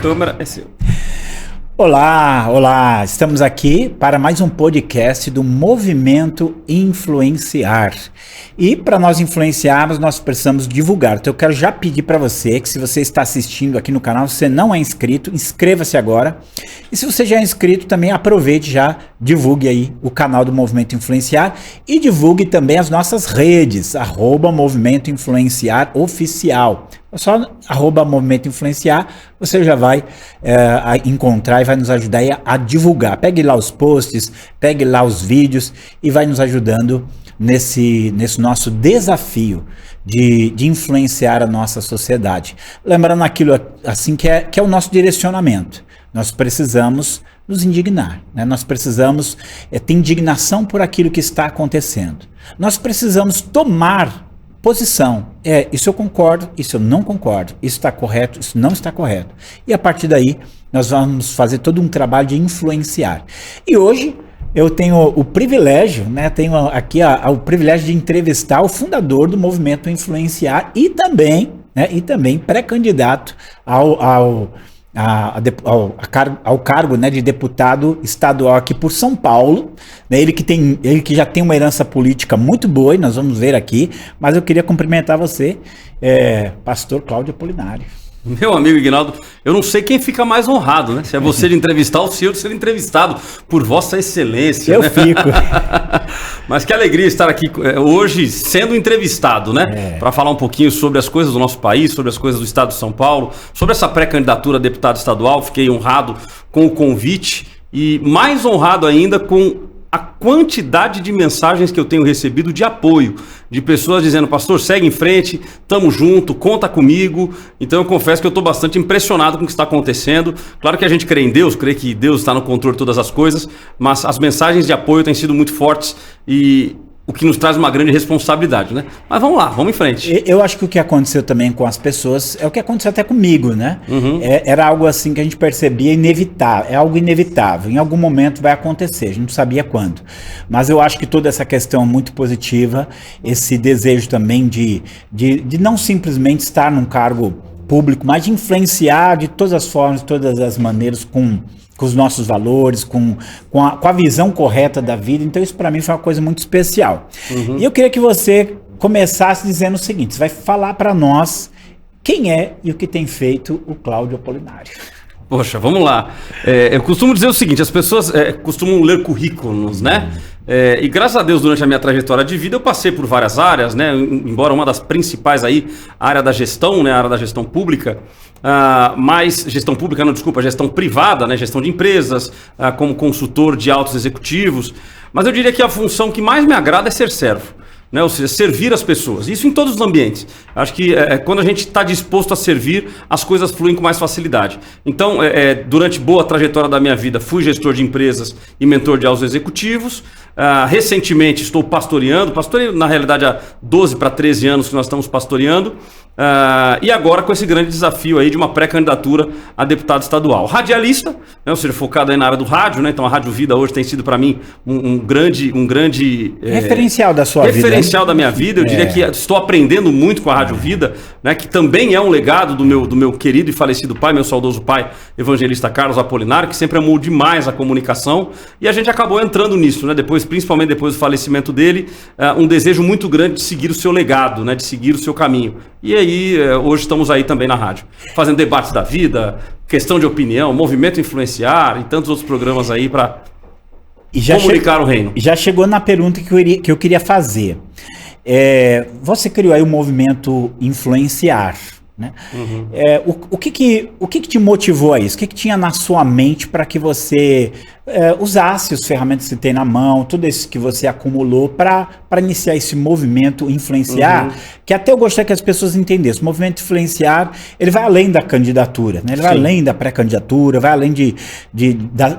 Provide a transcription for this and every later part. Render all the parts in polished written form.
câmera é seu. Olá, estamos aqui para mais um podcast do Movimento Influenciar. E para nós influenciarmos, nós precisamos divulgar. Então eu quero já pedir para você que, se você está assistindo aqui no canal, se você não é inscrito, inscreva-se agora. E se você já é inscrito, também aproveite, já divulgue aí o canal do Movimento Influenciar e divulgue também as nossas redes, @Movimento Influenciar Oficial. É só @Movimento Influenciar, você já vai encontrar e vai nos ajudar a divulgar. Pegue lá os posts, pegue lá os vídeos e vai nos ajudando nesse nosso desafio de influenciar a nossa sociedade. Lembrando aquilo assim que é o nosso direcionamento. Nós precisamos nos indignar, né? Nós precisamos ter indignação por aquilo que está acontecendo. Nós precisamos tomar posição. Isso eu concordo, isso eu não concordo, isso está correto, isso não está correto. E a partir daí, nós vamos fazer todo um trabalho de influenciar. E hoje eu tenho o privilégio, né? Tenho aqui o privilégio de entrevistar o fundador do Movimento Influenciar e também pré-candidato ao cargo, né, de deputado estadual aqui por São Paulo, né, ele que já tem uma herança política muito boa, e nós vamos ver aqui, mas eu queria cumprimentar você, pastor Cláudio Apolinário. Meu amigo Ignaldo, eu não sei quem fica mais honrado, né? Se é você de entrevistar ou se eu de ser entrevistado por Vossa Excelência. Eu né? fico. Mas que alegria estar aqui hoje sendo entrevistado, né? Para falar um pouquinho sobre as coisas do nosso país, sobre as coisas do estado de São Paulo, sobre essa pré-candidatura a deputado estadual. Fiquei honrado com o convite e mais honrado ainda com a quantidade de mensagens que eu tenho recebido de apoio, de pessoas dizendo: pastor, segue em frente, tamo junto, conta comigo. Então eu confesso que eu estou bastante impressionado com o que está acontecendo. Claro que a gente crê em Deus, crê que Deus está no controle de todas as coisas, mas as mensagens de apoio têm sido muito fortes e o que nos traz uma grande responsabilidade, né? Mas vamos lá, vamos em frente. Eu acho que o que aconteceu também com as pessoas é o que aconteceu até comigo, né? Uhum. Era algo assim que a gente percebia inevitável, é algo inevitável, em algum momento vai acontecer, a gente não sabia quando. Mas eu acho que toda essa questão é muito positiva, esse desejo também de não simplesmente estar num cargo público, mas de influenciar de todas as formas, de todas as maneiras, com os nossos valores, com a visão correta da vida. Então isso para mim foi uma coisa muito especial. Uhum. E eu queria que você começasse dizendo o seguinte: você vai falar para nós quem é e o que tem feito o Cláudio Apolinário. Poxa, vamos lá. Eu costumo dizer o seguinte: as pessoas costumam ler currículos, né? E graças a Deus, durante a minha trajetória de vida, eu passei por várias áreas, né? Embora uma das principais aí, a área da gestão, né? A área da gestão pública, mas gestão pública, não, desculpa, gestão privada, né? Gestão de empresas, como consultor de altos executivos. Mas eu diria que a função que mais me agrada é ser servo. Né? Ou seja, servir as pessoas. Isso em todos os ambientes. Acho que quando a gente está disposto a servir, as coisas fluem com mais facilidade. Então, durante boa trajetória da minha vida, fui gestor de empresas e mentor de altos executivos. Recentemente estou pastoreando, na realidade há 12 para 13 anos que nós estamos pastoreando. E agora com esse grande desafio aí de uma pré-candidatura a deputado estadual. Radialista, né, ou seja, focado aí na área do rádio, né? Então a Rádio Vida hoje tem sido para mim um grande referencial da sua vida. Referencial da minha vida. Eu diria que estou aprendendo muito com a Rádio Vida, né? Que também é um legado do meu querido e falecido pai, meu saudoso pai, evangelista Carlos Apolinário, que sempre amou demais a comunicação, e a gente acabou entrando nisso, né? Principalmente depois do falecimento dele, um desejo muito grande de seguir o seu legado, né? De seguir o seu caminho. E aí, hoje estamos aí também na rádio, fazendo debates da vida, questão de opinião, Movimento Influenciar e tantos outros programas aí para comunicar o reino. Já chegou na pergunta que eu queria fazer. Você criou aí o Movimento Influenciar, né? Uhum. O que te motivou a isso? O que tinha na sua mente para que você usasse as ferramentas que você tem na mão, tudo isso que você acumulou para iniciar esse movimento Influenciar? Uhum. Que até eu gostaria que as pessoas entendessem. O movimento Influenciar, ele vai além da candidatura, né? Ele vai além da pré-candidatura, vai além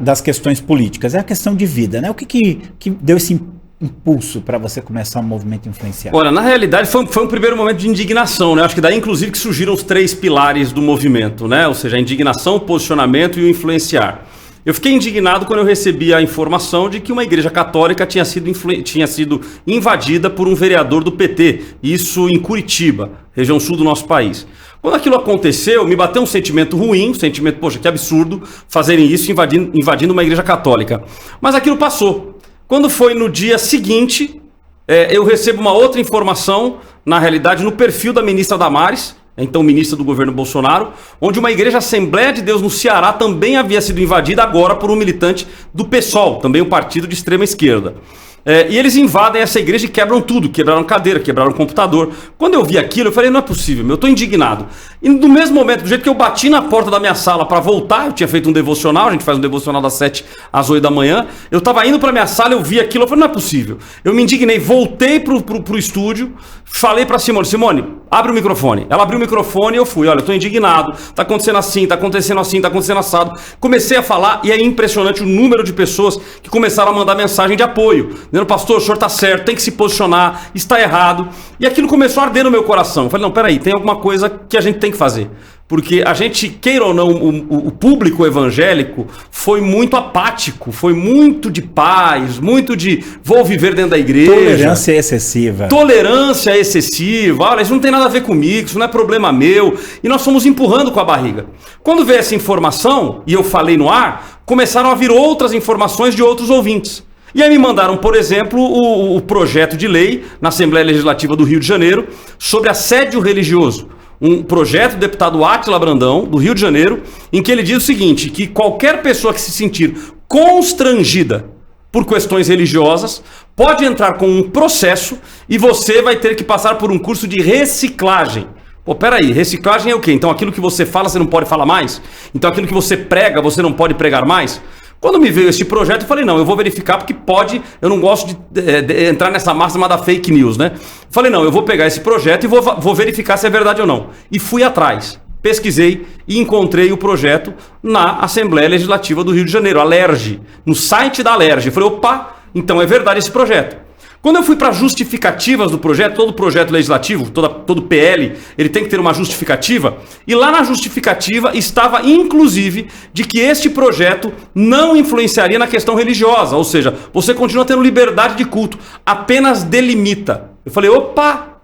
das questões políticas. É a questão de vida, né? O que deu esse impulso para você começar um movimento Influenciar? Olha, na realidade foi um primeiro momento de indignação, né? Acho que daí inclusive que surgiram os 3 pilares do movimento, né? Ou seja, a indignação, o posicionamento e o influenciar. Eu fiquei indignado quando eu recebi a informação de que uma igreja católica tinha sido invadida por um vereador do PT, isso em Curitiba, região sul do nosso país. Quando aquilo aconteceu, me bateu um sentimento ruim, um sentimento, poxa, que absurdo fazerem isso invadindo uma igreja católica. Mas aquilo passou. Quando foi no dia seguinte, eu recebo uma outra informação, na realidade, no perfil da ministra Damares, então ministra do governo Bolsonaro, onde uma igreja Assembleia de Deus no Ceará também havia sido invadida agora por um militante do PSOL, também um partido de extrema esquerda. E eles invadem essa igreja e quebram tudo, quebraram cadeira, quebraram computador. Quando eu vi aquilo, eu falei, não é possível, eu estou indignado. E no mesmo momento, do jeito que eu bati na porta da minha sala para voltar, eu tinha feito um devocional, a gente faz um devocional das 7 às 8 da manhã, eu estava indo para minha sala, eu vi aquilo, eu falei, não é possível. Eu me indignei, voltei pro estúdio, falei para Simone, abre o microfone. Ela abriu o microfone e eu fui, olha, eu estou indignado, está acontecendo assim, está acontecendo assim, está acontecendo assado. Comecei a falar e é impressionante o número de pessoas que começaram a mandar mensagem de apoio. Dizendo, pastor, o senhor está certo, tem que se posicionar, está errado. E aquilo começou a arder no meu coração. Eu falei, não, peraí, tem alguma coisa que a gente tem que fazer. Porque a gente, queira ou não, o público evangélico foi muito apático, foi muito de paz, muito de vou viver dentro da igreja. Tolerância excessiva. Tolerância excessiva. Olha, isso não tem nada a ver comigo, isso não é problema meu. E nós fomos empurrando com a barriga. Quando veio essa informação, e eu falei no ar, começaram a vir outras informações de outros ouvintes. E aí me mandaram, por exemplo, o projeto de lei na Assembleia Legislativa do Rio de Janeiro sobre assédio religioso. Um projeto do deputado Átila Brandão, do Rio de Janeiro, em que ele diz o seguinte, que qualquer pessoa que se sentir constrangida por questões religiosas pode entrar com um processo e você vai ter que passar por um curso de reciclagem. Pô, peraí, reciclagem é o quê? Então aquilo que você fala, você não pode falar mais? Então aquilo que você prega, você não pode pregar mais? Quando me veio esse projeto, eu falei, não, eu vou verificar porque pode, eu não gosto de entrar nessa máxima da fake news, né? Falei, não, eu vou pegar esse projeto e vou verificar se é verdade ou não. E fui atrás, pesquisei e encontrei o projeto na Assembleia Legislativa do Rio de Janeiro, a LERJ, no site da LERJ. Falei, opa, então é verdade esse projeto. Quando eu fui para justificativas do projeto, todo projeto legislativo, todo PL, ele tem que ter uma justificativa, e lá na justificativa estava inclusive de que este projeto não influenciaria na questão religiosa, ou seja, você continua tendo liberdade de culto, apenas delimita. Eu falei, opa,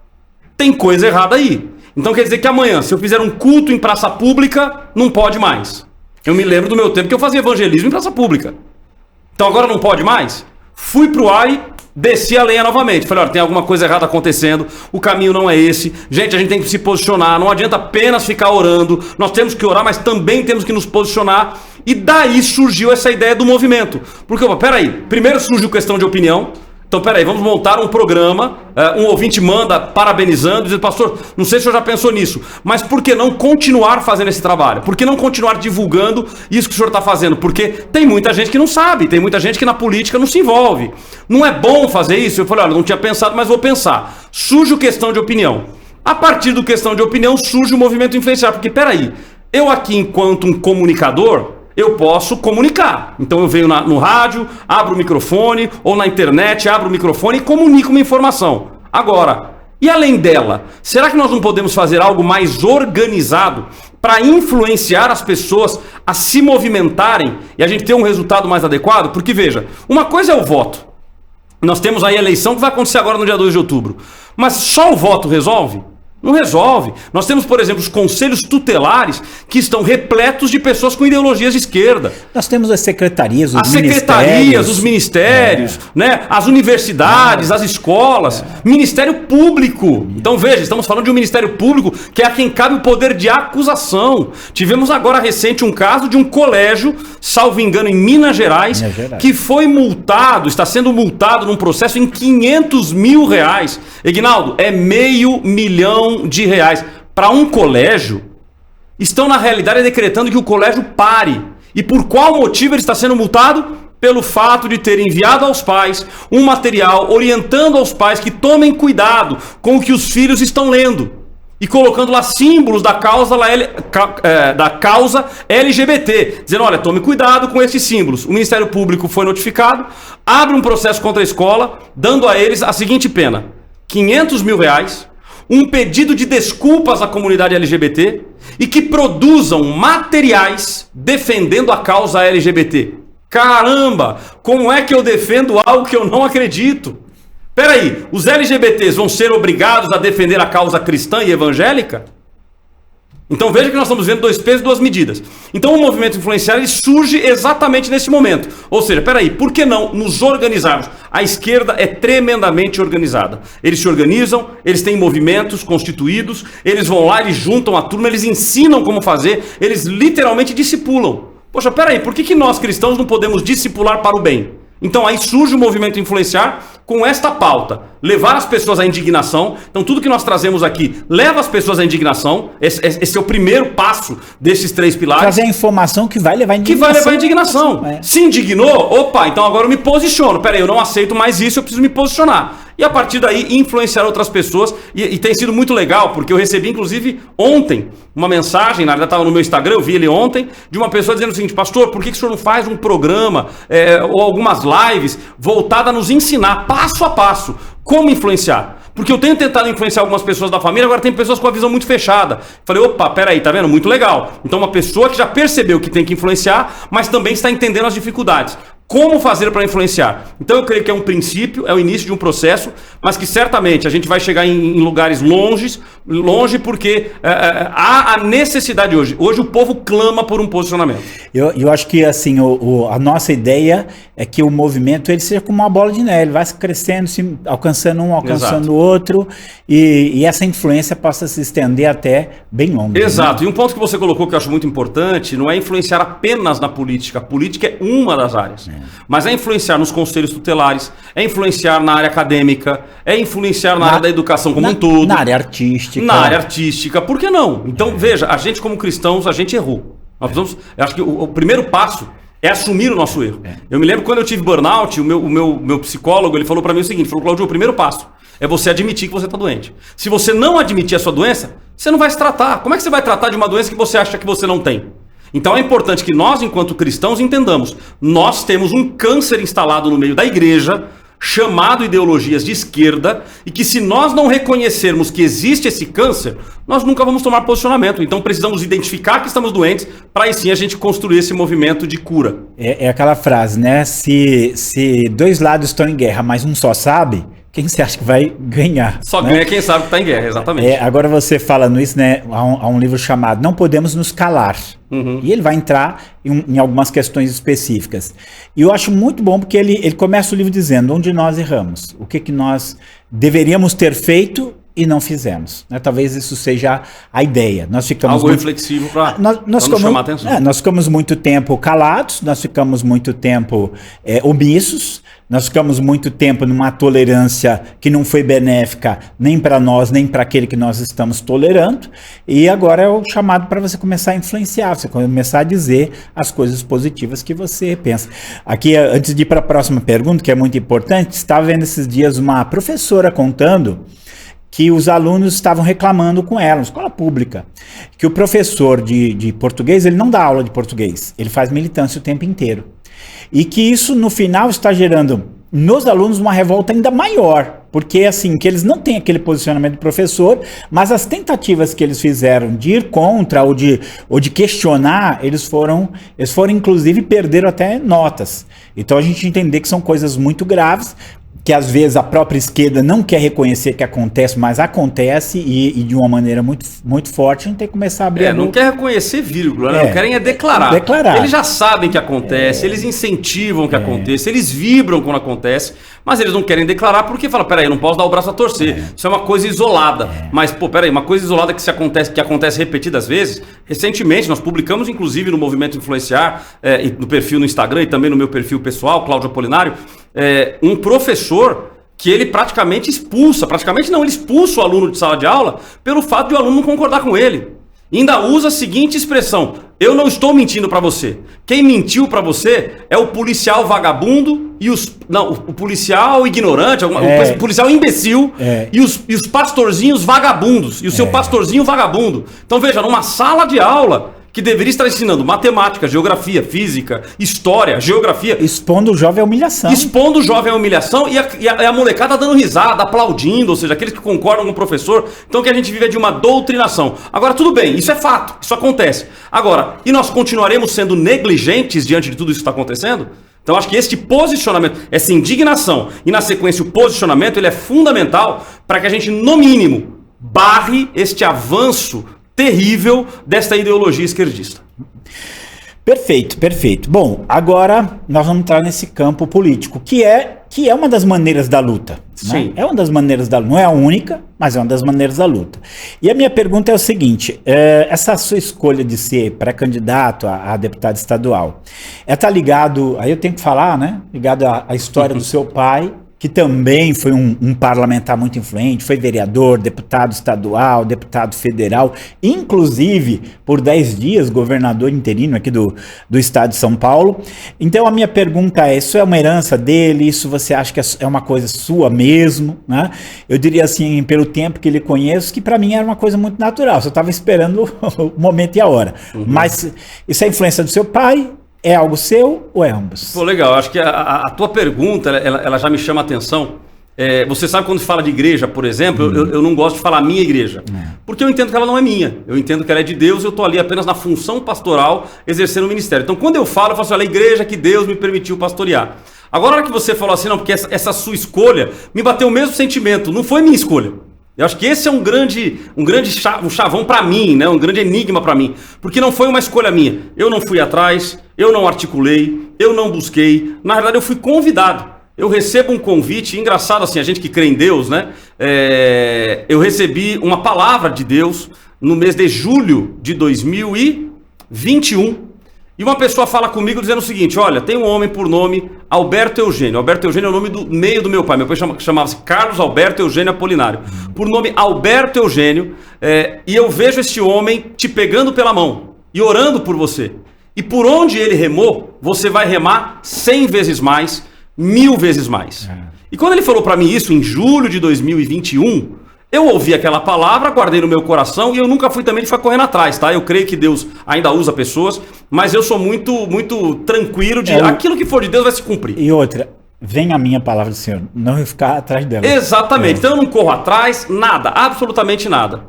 tem coisa errada aí. Então quer dizer que amanhã, se eu fizer um culto em praça pública, não pode mais. Eu me lembro do meu tempo que eu fazia evangelismo em praça pública. Então agora não pode mais? Fui pro AI, desci a lenha novamente. Falei, olha, tem alguma coisa errada acontecendo, o caminho não é esse. Gente, a gente tem que se posicionar, não adianta apenas ficar orando. Nós temos que orar, mas também temos que nos posicionar. E daí surgiu essa ideia do movimento. Porque, peraí, primeiro surgiu questão de opinião. Então, peraí, vamos montar um programa, um ouvinte manda parabenizando, dizendo, pastor, não sei se o senhor já pensou nisso, mas por que não continuar fazendo esse trabalho? Por que não continuar divulgando isso que o senhor está fazendo? Porque tem muita gente que não sabe, tem muita gente que na política não se envolve. Não é bom fazer isso? Eu falei, olha, não tinha pensado, mas vou pensar. Surge o questão de opinião. A partir do questão de opinião surge o movimento influenciar, porque peraí, eu aqui enquanto um comunicador, eu posso comunicar. Então eu venho no rádio, abro o microfone, ou na internet, abro o microfone e comunico uma informação. Agora, e além dela, será que nós não podemos fazer algo mais organizado para influenciar as pessoas a se movimentarem e a gente ter um resultado mais adequado? Porque veja, uma coisa é o voto. Nós temos aí a eleição que vai acontecer agora no dia 2 de outubro. Mas só o voto resolve? Não resolve. Nós temos, por exemplo, os conselhos tutelares que estão repletos de pessoas com ideologias de esquerda. Nós temos as secretarias, os ministérios, né? As universidades, as escolas, Ministério Público. Então veja, estamos falando de um Ministério Público que é a quem cabe o poder de acusação. Tivemos agora recente um caso de um colégio, salvo engano, em Minas Gerais, que foi multado, está sendo multado num processo em R$500 mil. Eguinaldo, é R$500 mil para um colégio. Estão na realidade decretando que o colégio pare. E por qual motivo ele está sendo multado? Pelo fato de ter enviado aos pais um material orientando aos pais que tomem cuidado com o que os filhos estão lendo e colocando lá símbolos da causa LGBT, dizendo, olha, tome cuidado com esses símbolos. O Ministério Público foi notificado, abre um processo contra a escola, dando a eles a seguinte pena: R$500 mil, um pedido de desculpas à comunidade LGBT e que produzam materiais defendendo a causa LGBT. Caramba, como é que eu defendo algo que eu não acredito? Peraí, os LGBTs vão ser obrigados a defender a causa cristã e evangélica? Então veja que nós estamos vendo 2 pesos e 2 medidas. Então o movimento influenciar ele surge exatamente nesse momento. Ou seja, peraí, por que não nos organizarmos? A esquerda é tremendamente organizada. Eles se organizam, eles têm movimentos constituídos, eles vão lá, eles juntam a turma, eles ensinam como fazer, eles literalmente discipulam. Poxa, peraí, por que nós cristãos não podemos discipular para o bem? Então aí surge o movimento influenciar com esta pauta, levar as pessoas à indignação. Então tudo que nós trazemos aqui leva as pessoas à indignação. Esse é o primeiro passo desses 3 pilares. Trazer a informação que vai levar à indignação. Que vai levar à indignação. Se indignou, opa, então agora eu me posiciono. Peraí, eu não aceito mais isso, eu preciso me posicionar. E a partir daí influenciar outras pessoas. E tem sido muito legal, porque eu recebi inclusive ontem uma mensagem, na verdade estava no meu Instagram, eu vi ele ontem, de uma pessoa dizendo o seguinte: pastor, por que o senhor não faz um programa ou algumas lives voltadas a nos ensinar passo a passo como influenciar? Porque eu tenho tentado influenciar algumas pessoas da família, agora tem pessoas com a visão muito fechada. Falei, opa, peraí, tá vendo? Muito legal. Então uma pessoa que já percebeu que tem que influenciar, mas também está entendendo as dificuldades. Como fazer para influenciar? Então eu creio que é um princípio, é o início de um processo, mas que certamente a gente vai chegar em lugares longe porque há a necessidade hoje. Hoje o povo clama por um posicionamento. Eu acho que assim, a nossa ideia é que o movimento ele seja como uma bola de neve, ele vai crescendo, se alcançando um, alcançando o outro, e essa influência possa se estender até bem longe. Exato, né? E um ponto que você colocou que eu acho muito importante, não é influenciar apenas na política. A política é uma das áreas. Mas é influenciar nos conselhos tutelares, é influenciar na área acadêmica, é influenciar na área da educação como um todo. Na área artística. Na área artística, por que não? Então, veja, a gente como cristãos, a gente errou. Eu acho que o primeiro passo é assumir o nosso erro. Eu me lembro quando eu tive burnout, o meu psicólogo ele falou para mim o seguinte, falou, Claudio, o primeiro passo é você admitir que você está doente. Se você não admitir a sua doença, você não vai se tratar. Como é que você vai tratar de uma doença que você acha que você não tem? Então é importante que nós, enquanto cristãos, entendamos. Nós temos um câncer instalado no meio da igreja, chamado ideologias de esquerda, e que se nós não reconhecermos que existe esse câncer, nós nunca vamos tomar posicionamento. Então precisamos identificar que estamos doentes, para aí sim a gente construir esse movimento de cura. É aquela frase, né? Se 2 lados estão em guerra, mas um só sabe, quem você acha que vai ganhar? Só né? ganha quem sabe que está em guerra, exatamente. Agora você falando isso, né? Há um livro chamado Não Podemos Nos Calar. E ele vai entrar em algumas questões específicas. E eu acho muito bom porque ele começa o livro dizendo onde nós erramos, o que nós deveríamos ter feito e não fizemos. Né? Talvez isso seja a ideia. Nós ficamos algo reflexivo para chamar atenção. Nós ficamos muito tempo calados, nós ficamos muito tempo omissos, nós ficamos muito tempo numa tolerância que não foi benéfica nem para nós, nem para aquele que nós estamos tolerando. E agora é o chamado para você começar a influenciar, você começar a dizer as coisas positivas que você pensa. Aqui, antes de ir para a próxima pergunta, que é muito importante, estava vendo esses dias uma professora contando que os alunos estavam reclamando com ela, escola pública, que o professor de português, ele não dá aula de português, ele faz militância o tempo inteiro. E que isso, no final, está gerando nos alunos uma revolta ainda maior, porque assim, que eles não têm aquele posicionamento do professor, mas as tentativas que eles fizeram de ir contra ou de questionar, eles foram inclusive perderam até notas. Então a gente entender que são coisas muito graves, que às vezes a própria esquerda não quer reconhecer que acontece, mas acontece e de uma maneira muito, muito forte, a gente tem que começar a abrir não quer reconhecer vírgula, né? Não querem declarar. Eles já sabem que acontece, eles incentivam que aconteça, eles vibram quando acontece, mas eles não querem declarar porque fala, peraí, eu não posso dar o braço a torcer, isso é uma coisa isolada. Mas, peraí, uma coisa isolada que acontece repetidas vezes. Recentemente, nós publicamos, inclusive, no Movimento Influenciar, no perfil no Instagram e também no meu perfil pessoal, Cláudio Apolinário, um professor que ele ele expulsa o aluno de sala de aula pelo fato de o aluno não concordar com ele. E ainda usa a seguinte expressão: eu não estou mentindo para você. Quem mentiu para você é o policial vagabundo e o policial ignorante, o policial imbecil e os pastorzinhos vagabundos, e o seu pastorzinho vagabundo. Então veja, numa sala de aula que deveria estar ensinando matemática, geografia, física, história, geografia. Expondo o jovem à humilhação. Expondo o jovem à humilhação e a molecada dando risada, aplaudindo, ou seja, aqueles que concordam com o professor. Então o que a gente vive é de uma doutrinação. Agora, tudo bem, isso é fato, isso acontece. Agora, e nós continuaremos sendo negligentes diante de tudo isso que está acontecendo? Então acho que este posicionamento, essa indignação e na sequência o posicionamento, ele é fundamental para que a gente, no mínimo, barre este avanço terrível desta ideologia esquerdista. Perfeito, perfeito. Bom, agora nós vamos entrar nesse campo político, que é uma das maneiras da luta. Né? Sim. É uma das maneiras da luta. Não é a única, mas é uma das maneiras da luta. E a minha pergunta é o seguinte, essa sua escolha de ser pré-candidato a deputado estadual, tá ligado, aí eu tenho que falar, né? Ligado à história do seu pai, que também foi um parlamentar muito influente, foi vereador, deputado estadual, deputado federal, inclusive por 10 dias governador interino aqui do estado de São Paulo. Então a minha pergunta é, isso é uma herança dele, isso você acha que é uma coisa sua mesmo, né? Eu diria assim, pelo tempo que ele conheço, que para mim era uma coisa muito natural, só estava esperando o momento e a hora. Mas isso é influência do seu pai? É algo seu ou é ambos? Pô, legal. Acho que a tua pergunta, ela já me chama a atenção. Você sabe quando se fala de igreja, por exemplo, eu não gosto de falar minha igreja. Porque eu entendo que ela não é minha. Eu entendo que ela é de Deus, eu estou ali apenas na função pastoral, exercendo o ministério. Então, quando eu falo assim, olha, a igreja que Deus me permitiu pastorear. Agora, na hora que você falou assim, não, porque essa sua escolha me bateu o mesmo sentimento. Não foi minha escolha. Eu acho que esse é um chavão para mim, né? Um grande enigma para mim, porque não foi uma escolha minha. Eu não fui atrás, eu não articulei, eu não busquei. Na verdade, eu fui convidado. Eu recebo um convite, engraçado assim, a gente que crê em Deus, né? Eu recebi uma palavra de Deus no mês de julho de 2021. E uma pessoa fala comigo dizendo o seguinte, olha, tem um homem por nome Alberto Eugênio. Alberto Eugênio é o nome do meio do meu pai. Meu pai chamava-se Carlos Alberto Eugênio Apolinário. Por nome Alberto Eugênio. E eu vejo esse homem te pegando pela mão e orando por você. E por onde ele remou, você vai remar 100 vezes mais, 1000 vezes mais. E quando ele falou para mim isso em julho de 2021... eu ouvi aquela palavra, guardei no meu coração e eu nunca fui também de ficar correndo atrás, tá? Eu creio que Deus ainda usa pessoas, mas eu sou muito tranquilo de aquilo que for de Deus vai se cumprir. E outra, vem a minha palavra do Senhor, não vai ficar atrás dela. Exatamente, então eu não corro atrás, nada, absolutamente nada.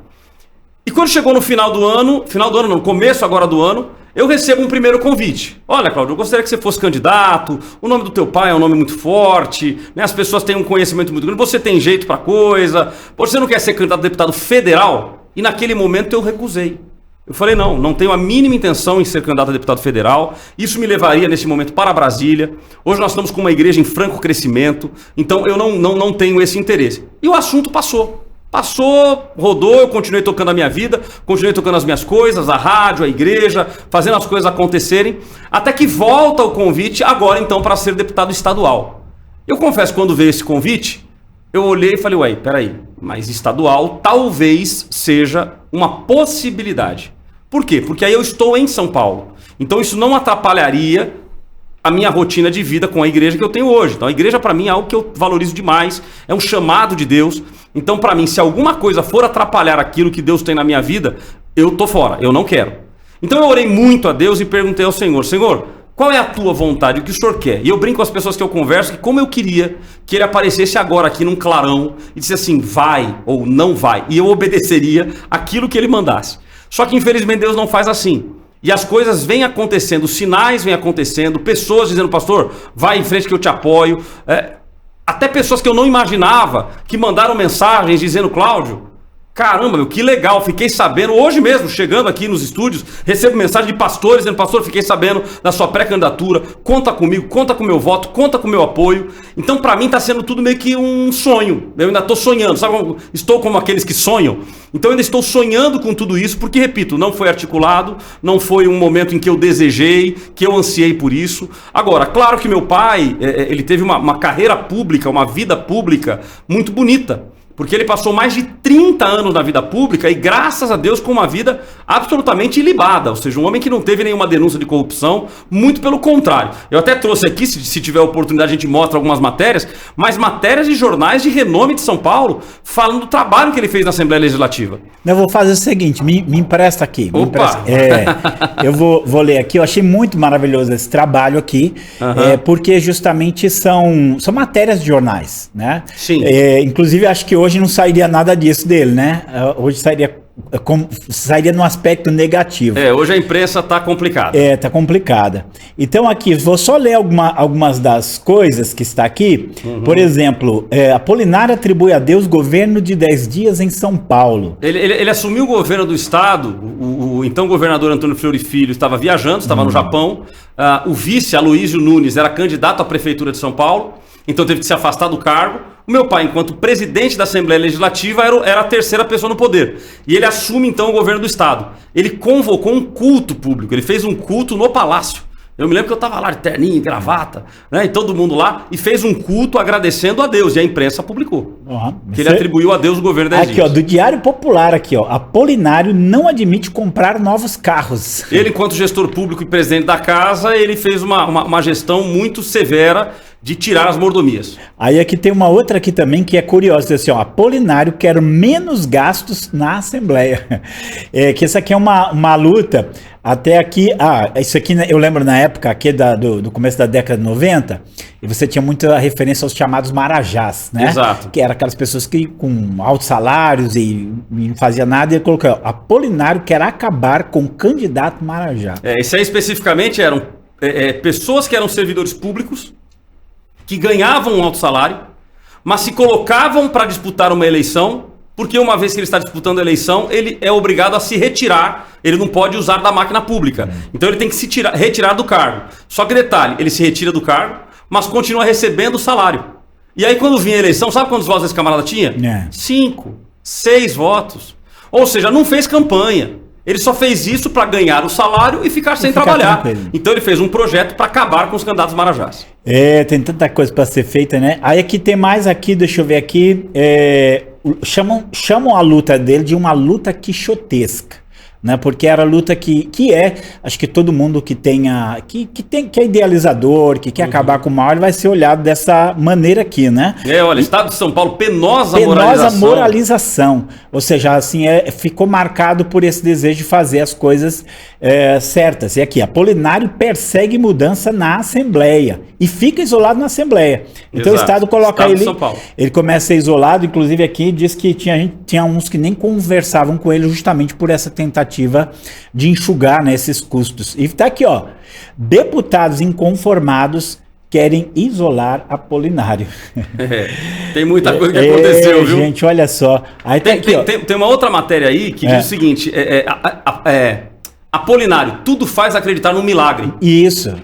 E quando chegou no no começo agora do ano, eu recebo um primeiro convite. Olha, Cláudio, eu gostaria que você fosse candidato, o nome do teu pai é um nome muito forte, né? As pessoas têm um conhecimento muito grande, você tem jeito pra coisa, você não quer ser candidato a deputado federal? E naquele momento eu recusei. Eu falei, não tenho a mínima intenção em ser candidato a deputado federal, isso me levaria nesse momento para Brasília, hoje nós estamos com uma igreja em franco crescimento, então eu não tenho esse interesse. E o assunto passou. Passou, rodou, eu continuei tocando a minha vida, continuei tocando as minhas coisas, a rádio, a igreja, fazendo as coisas acontecerem, até que volta o convite agora então para ser deputado estadual. Eu confesso, quando veio esse convite, eu olhei e falei, ué, peraí, mas estadual talvez seja uma possibilidade. Por quê? Porque aí eu estou em São Paulo, então isso não atrapalharia a minha rotina de vida com a igreja que eu tenho hoje. Então a igreja para mim é algo que eu valorizo demais, é um chamado de Deus. Então para mim, se alguma coisa for atrapalhar aquilo que Deus tem na minha vida, eu tô fora, eu não quero. Então eu orei muito a Deus e perguntei ao Senhor, Senhor, qual é a tua vontade, o que o Senhor quer? E eu brinco com as pessoas que eu converso, que como eu queria que ele aparecesse agora aqui num clarão e dissesse assim, vai ou não vai, e eu obedeceria aquilo que ele mandasse. Só que infelizmente Deus não faz assim. E as coisas vêm acontecendo, os sinais vêm acontecendo, pessoas dizendo, pastor, vai em frente que eu te apoio. Até pessoas que eu não imaginava, que mandaram mensagens dizendo, Cláudio, caramba, meu, que legal, fiquei sabendo, hoje mesmo, chegando aqui nos estúdios, recebo mensagem de pastores dizendo, pastor, fiquei sabendo da sua pré-candidatura, conta comigo, conta com o meu voto, conta com o meu apoio. Então, para mim, está sendo tudo meio que um sonho, eu ainda estou sonhando, sabe, estou como aqueles que sonham. Então, eu ainda estou sonhando com tudo isso, porque, repito, não foi articulado, não foi um momento em que eu desejei, que eu ansiei por isso. Agora, claro que meu pai, ele teve uma carreira pública, uma vida pública muito bonita. Porque ele passou mais de 30 anos na vida pública e, graças a Deus, com uma vida absolutamente ilibada. Ou seja, um homem que não teve nenhuma denúncia de corrupção, muito pelo contrário. Eu até trouxe aqui, se tiver oportunidade, a gente mostra algumas matérias, mas matérias de jornais de renome de São Paulo, falando do trabalho que ele fez na Assembleia Legislativa. Eu vou fazer o seguinte, me empresta aqui. Me empresta. Eu vou ler aqui, eu achei muito maravilhoso esse trabalho aqui, porque justamente são matérias de jornais, né? Sim. Inclusive, acho que hoje não sairia nada disso dele, né? Hoje sairia sairia no aspecto negativo. Hoje a imprensa está complicada. Tá complicada. Então aqui, vou só ler algumas das coisas que está aqui. Por exemplo, Apolinário atribui a Deus governo de 10 dias em São Paulo. Ele assumiu o governo do estado, o então governador Antônio Fleury Filho estava viajando, estava no Japão. O vice, Aloysio Nunes, era candidato à prefeitura de São Paulo, então teve que se afastar do cargo. O meu pai, enquanto presidente da Assembleia Legislativa, era a terceira pessoa no poder. E ele assume, então, o governo do Estado. Ele convocou um culto público, ele fez um culto no Palácio. Eu me lembro que eu estava lá de terninho, gravata, né, e todo mundo lá, e fez um culto agradecendo a Deus, e a imprensa publicou. Que ele atribuiu a Deus o governo 10 dias. Aqui, do Diário Popular, aqui, Apolinário não admite comprar novos carros. Ele, enquanto gestor público e presidente da casa, ele fez uma gestão muito severa de tirar as mordomias. Aí aqui tem uma outra aqui também que é curiosa, assim, Apolinário quer menos gastos na Assembleia. Que essa aqui é uma luta, até aqui, isso aqui eu lembro na época aqui do começo da década de 90, e você tinha muita referência aos chamados marajás, né? Exato. Que eram aquelas pessoas que com altos salários e não fazia nada, e ele colocou, Apolinário quer acabar com o candidato marajá. Esse aí especificamente eram pessoas que eram servidores públicos, que ganhavam um alto salário, mas se colocavam para disputar uma eleição, porque uma vez que ele está disputando a eleição, ele é obrigado a se retirar, ele não pode usar da máquina pública. Então ele tem que se retirar do cargo. Só que detalhe, ele se retira do cargo, mas continua recebendo o salário. E aí quando vinha a eleição, sabe quantos votos esse camarada tinha? 5, 6 votos. Ou seja, não fez campanha. Ele só fez isso para ganhar o salário e ficar sem trabalhar. Tranquilo. Então ele fez um projeto para acabar com os candidatos marajás. Tem tanta coisa para ser feita, né? Aí aqui tem mais aqui, deixa eu ver aqui. Chamam a luta dele de uma luta quixotesca. Né, porque era a luta que acho que todo mundo que é idealizador, que quer acabar com o mal, ele vai ser olhado dessa maneira aqui, né? Olha, Estado de São Paulo, penosa moralização. Ou seja, assim, ficou marcado por esse desejo de fazer as coisas certas. E aqui, Apolinário persegue mudança na Assembleia e fica isolado na Assembleia. Então o Estado coloca ele começa a ser isolado, inclusive aqui diz que tinha uns que nem conversavam com ele justamente por essa tentativa de enxugar, né, esses custos. E tá aqui, deputados inconformados querem isolar Apolinário. Tem muita coisa que aconteceu, viu? Gente, olha só. Aí tem uma outra matéria aí que diz o seguinte, Apolinário, tudo faz acreditar num milagre. Isso.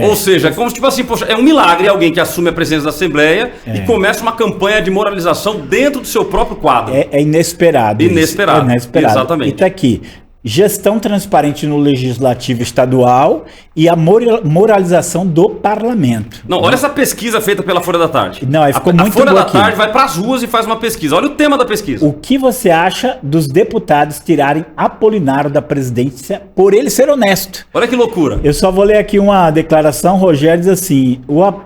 Ou seja, como tipo assim, poxa, é um milagre alguém que assume a presidência da Assembleia e começa uma campanha de moralização dentro do seu próprio quadro. É inesperado. Inesperado. Exatamente. E tá aqui. Gestão transparente no Legislativo Estadual e a moralização do Parlamento. Não, olha essa pesquisa feita pela Folha da Tarde. Não, aí ficou muito boa. A Folha da Tarde vai para as ruas e faz uma pesquisa. Olha o tema da pesquisa. O que você acha dos deputados tirarem Apolinário da presidência por ele ser honesto? Olha que loucura. Eu só vou ler aqui uma declaração. Rogério diz assim,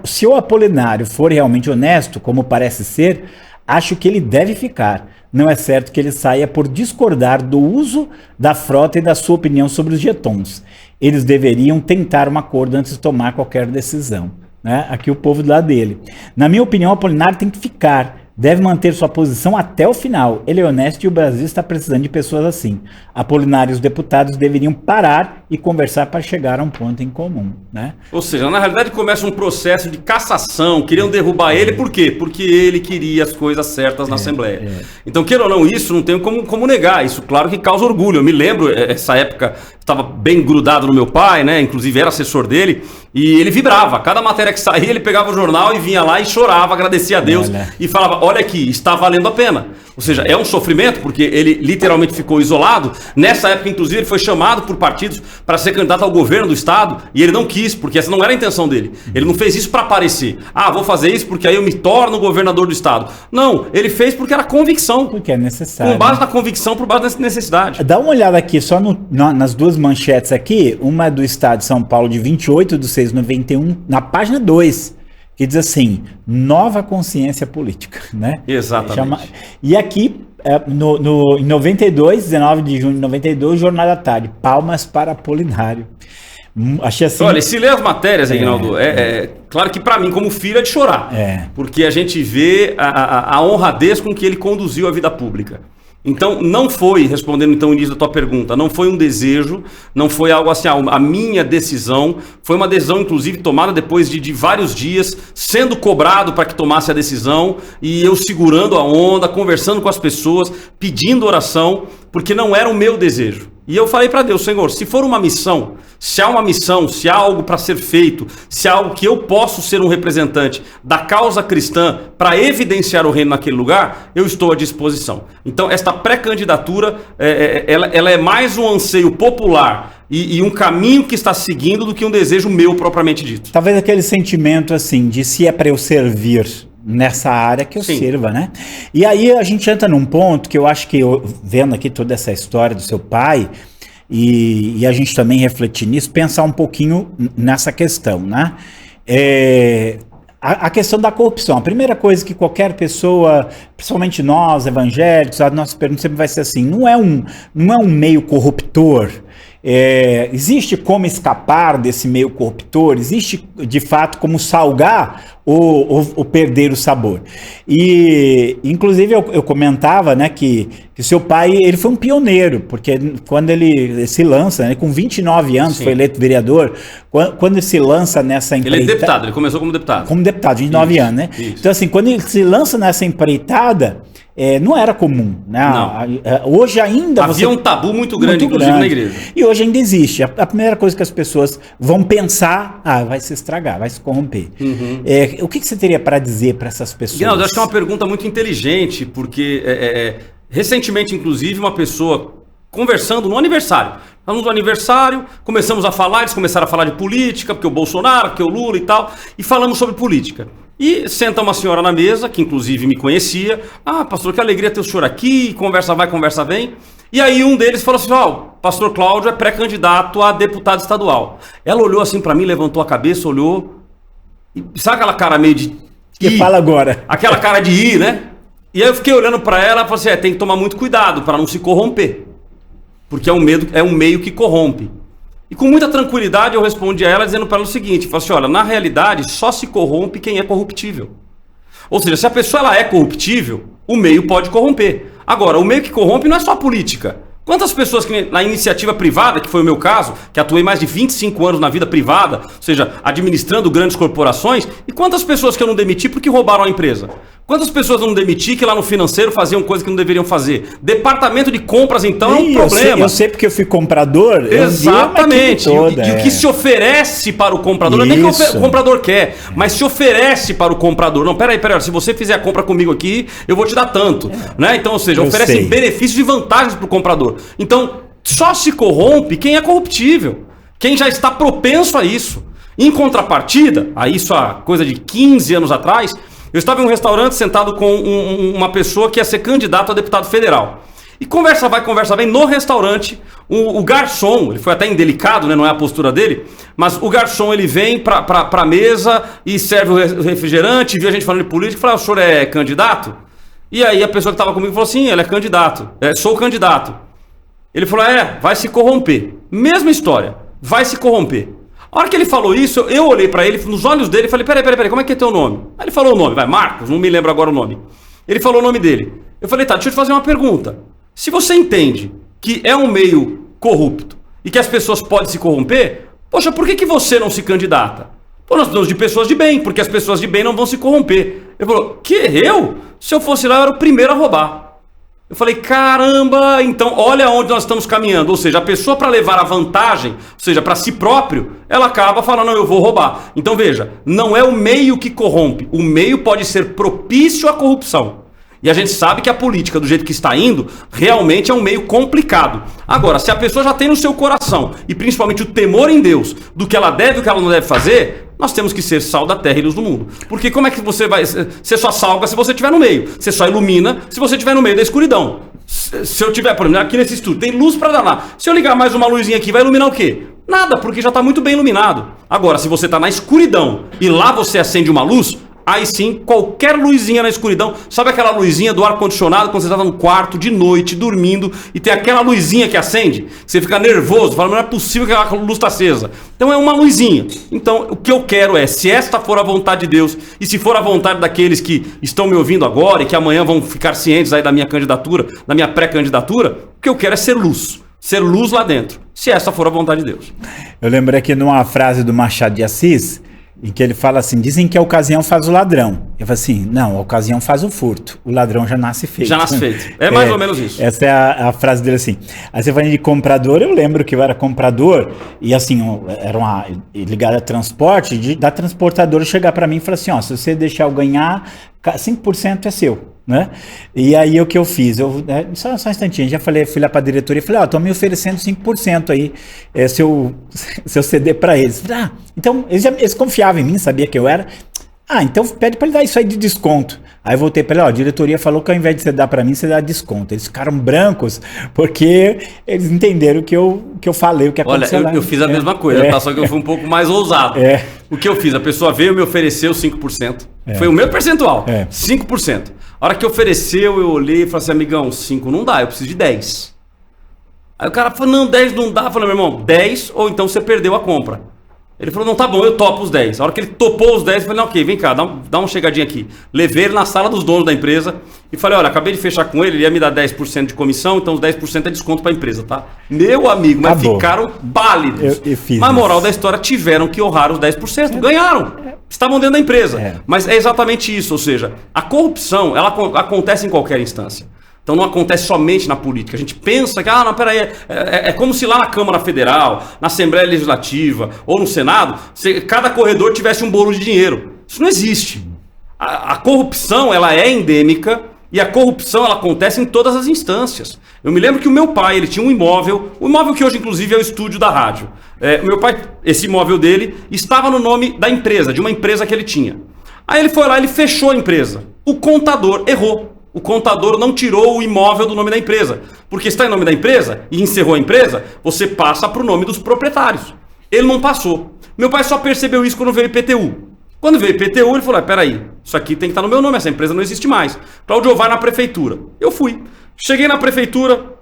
se o Apolinário for realmente honesto, como parece ser, acho que ele deve ficar. Não é certo que ele saia por discordar do uso da frota e da sua opinião sobre os jetons. Eles deveriam tentar um acordo antes de tomar qualquer decisão. Né? Aqui o povo do lado dele. Na minha opinião, Apolinário tem que ficar. Deve manter sua posição até o final. Ele é honesto e o Brasil está precisando de pessoas assim. Apolinário e os deputados deveriam parar e conversar para chegar a um ponto em comum. Né? Ou seja, na realidade começa um processo de cassação. Queriam derrubar ele, por quê? Porque ele queria as coisas certas na Assembleia. Então, queira ou não, isso não tem como negar. Isso, claro que causa orgulho. Eu me lembro, essa época, estava bem grudado no meu pai, né? Inclusive era assessor dele, e ele vibrava. Cada matéria que saía, ele pegava o jornal e vinha lá e chorava, agradecia a Deus e falava, olha aqui, está valendo a pena. Ou seja, é um sofrimento, porque ele literalmente ficou isolado. Nessa época, inclusive, ele foi chamado por partidos para ser candidato ao governo do Estado, e ele não quis, porque essa não era a intenção dele. Ele não fez isso para aparecer. Vou fazer isso porque aí eu me torno governador do Estado. Não, ele fez porque era convicção. Porque é necessário. Com base na convicção, por base da necessidade. Dá uma olhada aqui, só nas duas manchetes aqui, uma é do Estado de São Paulo, de 28/6/91, na página 2, que diz assim, nova consciência política, né? Exatamente. E aqui, em 92, 19 de junho de 92, Jornal da Tarde, palmas para Apolinário. Achei assim... Olha, se ler as matérias, Reginaldo, claro que para mim, como filho, é de chorar. Porque a gente vê a honradez com que ele conduziu a vida pública. Então, não foi, respondendo então o início da tua pergunta, não foi um desejo, não foi algo assim, a minha decisão, foi uma decisão inclusive tomada depois de vários dias, sendo cobrado para que tomasse a decisão, e eu segurando a onda, conversando com as pessoas, pedindo oração, porque não era o meu desejo. E eu falei para Deus, Senhor, se for uma missão, se há uma missão, se há algo para ser feito, se há algo que eu posso ser um representante da causa cristã para evidenciar o reino naquele lugar, eu estou à disposição. Então, esta pré-candidatura, ela é mais um anseio popular e um caminho que está seguindo do que um desejo meu propriamente dito. Talvez aquele sentimento assim, de se é para eu servir nessa área que eu sirva, né? E aí a gente entra num ponto que eu acho que, vendo aqui toda essa história do seu pai, e a gente também refletir nisso, pensar um pouquinho nessa questão, né? A questão da corrupção. A primeira coisa que qualquer pessoa, principalmente nós, evangélicos, a nossa pergunta sempre vai ser assim, não é um meio corruptor? Existe como escapar desse meio corruptor? Existe de fato como salgar ou perder o sabor? E inclusive eu comentava, né, que seu pai, ele foi um pioneiro, porque quando ele se lança, né, com 29 anos, foi eleito vereador, quando ele se lança nessa empreitada... Ele é deputado, ele começou como deputado. Como deputado, 29 anos, né? Isso. Então assim, quando ele se lança nessa empreitada, não era comum, né? Não. Hoje ainda... Havia um tabu muito grande, inclusive na igreja. E hoje ainda existe. A primeira coisa que as pessoas vão pensar, vai se estragar, vai se corromper. Uhum. O que você teria para dizer para essas pessoas? Eu acho que é uma pergunta muito inteligente, porque recentemente, inclusive, uma pessoa conversando no aniversário. Estamos no aniversário, começamos a falar, eles começaram a falar de política, porque o Bolsonaro, porque o Lula e tal, e falamos sobre política. E senta uma senhora na mesa, que inclusive me conhecia. Pastor, que alegria ter o senhor aqui, conversa vai, conversa vem. E aí um deles falou assim, pastor Cláudio é pré-candidato a deputado estadual. Ela olhou assim para mim, levantou a cabeça, olhou, e sabe aquela cara meio de... Que fala agora. Aquela cara de ir, né? E aí eu fiquei olhando para ela e falei assim, tem que tomar muito cuidado para não se corromper. Porque é um meio que corrompe. E com muita tranquilidade eu respondi a ela dizendo para ela o seguinte, falei assim, olha, na realidade só se corrompe quem é corruptível. Ou seja, se a pessoa ela é corruptível, o meio pode corromper. Agora, o meio que corrompe não é só a política. Quantas pessoas que na iniciativa privada, que foi o meu caso, que atuei mais de 25 anos na vida privada, ou seja, administrando grandes corporações, e quantas pessoas que eu não demiti porque roubaram a empresa? Quantas pessoas eu não demiti que lá no financeiro faziam coisas que não deveriam fazer? Departamento de compras, então, é um problema. Eu sei porque eu fui comprador. Exatamente. E o que se oferece para o comprador, não é nem que o comprador quer, mas se oferece para o comprador. Não, peraí, se você fizer a compra comigo aqui, eu vou te dar tanto. Né? Então, ou seja, oferece benefícios e vantagens para o comprador. Então, só se corrompe quem é corruptível. Quem já está propenso a isso. Em contrapartida, a isso há coisa de 15 anos atrás, eu estava em um restaurante sentado com uma pessoa que ia ser candidato a deputado federal. E conversa vai, conversa vem, no restaurante, o garçom, ele foi até indelicado, né, não é a postura dele, mas o garçom ele vem para a mesa e serve o refrigerante, viu a gente falando de política, e fala, o senhor é candidato? E aí a pessoa que estava comigo falou, sim, ele é candidato, sou candidato. Ele falou, vai se corromper. Mesma história, vai se corromper. A hora que ele falou isso, eu olhei pra ele, nos olhos dele, e falei, peraí, como é que é teu nome? Aí ele falou o nome, Marcos, não me lembro agora o nome. Ele falou o nome dele. Eu falei, deixa eu te fazer uma pergunta. Se você entende que é um meio corrupto e que as pessoas podem se corromper, poxa, por que você não se candidata? Pô, nós precisamos de pessoas de bem, porque as pessoas de bem não vão se corromper. Ele falou, eu? Se eu fosse lá, eu era o primeiro a roubar. Eu falei, caramba, então olha onde nós estamos caminhando. Ou seja, a pessoa para levar a vantagem, ou seja, para si próprio, ela acaba falando, não, eu vou roubar. Então veja, não é o meio que corrompe. O meio pode ser propício à corrupção. E a gente sabe que a política, do jeito que está indo, realmente é um meio complicado. Agora, se a pessoa já tem no seu coração, e principalmente o temor em Deus, do que ela deve e o que ela não deve fazer, nós temos que ser sal da terra e luz do mundo. Porque como é que você vai... Você só salga se você estiver no meio. Você só ilumina se você estiver no meio da escuridão. Se eu tiver, por exemplo, aqui nesse estúdio, tem luz para danar. Se eu ligar mais uma luzinha aqui, vai iluminar o quê? Nada, porque já está muito bem iluminado. Agora, se você está na escuridão e lá você acende uma luz, aí sim, qualquer luzinha na escuridão, sabe aquela luzinha do ar-condicionado quando você está no quarto de noite, dormindo, e tem aquela luzinha que acende, você fica nervoso, fala, não é possível que a luz está acesa. Então é uma luzinha. Então o que eu quero é, se esta for a vontade de Deus, e se for a vontade daqueles que estão me ouvindo agora, e que amanhã vão ficar cientes aí da minha candidatura, da minha pré-candidatura, o que eu quero é ser luz lá dentro, se essa for a vontade de Deus. Eu lembrei aqui numa frase do Machado de Assis, em que ele fala assim, dizem que a ocasião faz o ladrão. Eu falo assim, não, a ocasião faz o furto. O ladrão já nasce feito. Já nasce feito. É mais ou menos isso. Essa é a frase dele assim. Aí você falando de comprador, eu lembro que eu era comprador e assim, era uma ligada a transporte, da transportadora chegar para mim e falar assim, ó, se você deixar eu ganhar, 5% é seu. Né? E aí o que eu fiz? Só um instantinho, já falei, fui lá para a diretoria e falei, ó, estão me oferecendo 5% aí, se eu ceder para eles. Então, eles confiavam em mim, sabia que eu era. Então pede para ele dar isso aí de desconto. Aí eu voltei para ele, ó, a diretoria falou que ao invés de você dar para mim, você dá desconto. Eles ficaram brancos, porque eles entenderam que eu falei, o que aconteceu. Olha, eu fiz a mesma coisa, tá? Só que eu fui um pouco mais ousado. O que eu fiz? A pessoa veio e me ofereceu 5%. Foi o meu percentual, 5%. A hora que ofereceu, eu olhei e falei assim, amigão, 5 não dá, eu preciso de 10. Aí o cara falou, não, 10 não dá. Eu falei, meu irmão, 10 ou então você perdeu a compra. Ele falou, não, tá bom, eu topo os 10. A hora que ele topou os 10, eu falei, não, ok, vem cá, dá uma chegadinha aqui. Levei ele na sala dos donos da empresa e falei, olha, acabei de fechar com ele, ele ia me dar 10% de comissão, então os 10% é desconto para a empresa, tá? Meu amigo, mas ficaram pálidos. Mas a moral da história, tiveram que honrar os 10%, ganharam. Estavam dentro da empresa. Mas é exatamente isso, ou seja, a corrupção, ela acontece em qualquer instância. Então não acontece somente na política. A gente pensa que, não, peraí, é como se lá na Câmara Federal, na Assembleia Legislativa ou no Senado, cada corredor tivesse um bolo de dinheiro. Isso não existe. A corrupção, ela é endêmica e a corrupção, ela acontece em todas as instâncias. Eu me lembro que o meu pai, ele tinha um imóvel, o imóvel que hoje inclusive é o estúdio da rádio. O meu pai, esse imóvel dele, estava no nome da empresa, de uma empresa que ele tinha. Aí ele foi lá, ele fechou a empresa. O contador errou. O contador não tirou o imóvel do nome da empresa. Porque está em nome da empresa e encerrou a empresa, você passa para o nome dos proprietários. Ele não passou. Meu pai só percebeu isso quando veio o IPTU. Quando veio o IPTU, ele falou, peraí, isso aqui tem que estar no meu nome, essa empresa não existe mais. Cláudio, vai na prefeitura. Eu fui. Cheguei na prefeitura,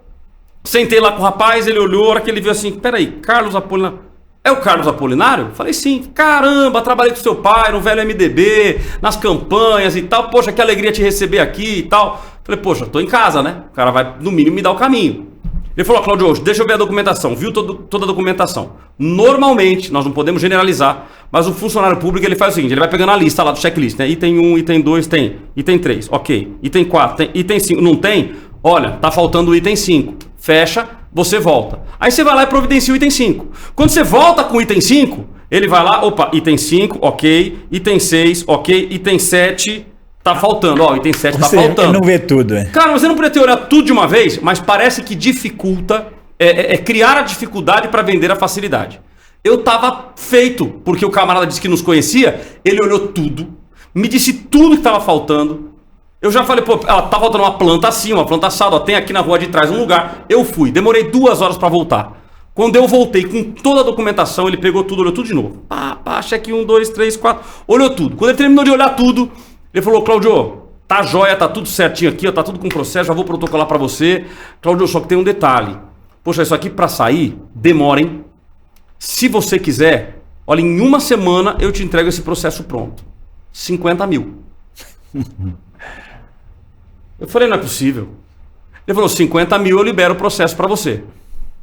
sentei lá com o rapaz, ele olhou, a hora que ele viu assim, peraí, Carlos Apolinário. É o Carlos Apolinário? Falei, sim. Caramba, trabalhei com seu pai no velho MDB, nas campanhas e tal. Poxa, que alegria te receber aqui e tal. Falei, poxa, tô em casa, né? O cara vai, no mínimo, me dar o caminho. Ele falou, Cláudio, deixa eu ver a documentação. Viu toda a documentação. Normalmente, nós não podemos generalizar, mas o funcionário público, ele faz o seguinte, ele vai pegando a lista lá do checklist, né? Item 1, item 2, tem. Item 3, ok. Item 4, tem. Item 5, não tem? Olha, tá faltando o item 5. Fecha, você volta. Aí você vai lá e providencia o item 5. Quando você volta com o item 5, ele vai lá, opa, item 5, ok. Item 6, ok. Item 7, tá faltando. Ó, item 7 tá faltando. Ele não vê tudo, é. Cara, você não poderia ter olhado tudo de uma vez, mas parece que dificulta, criar a dificuldade para vender a facilidade. Eu tava feito, porque o camarada disse que nos conhecia, ele olhou tudo, me disse tudo que tava faltando. Eu já falei, pô, ela tá faltando uma planta assim, uma planta assada, ó, tem aqui na rua de trás um lugar. Eu fui, demorei 2 horas para voltar. Quando eu voltei com toda a documentação, ele pegou tudo, olhou tudo de novo. Cheque 1, 2, 3, 4, olhou tudo. Quando ele terminou de olhar tudo, ele falou, Cláudio, tá jóia, tá tudo certinho aqui, ó, tá tudo com processo, já vou protocolar para você. Cláudio, só que tem um detalhe. Poxa, isso aqui para sair, demora, hein? Se você quiser, olha, em 1 semana eu te entrego esse processo pronto. 50 mil. Eu falei, não é possível. Ele falou, 50 mil eu libero o processo pra você.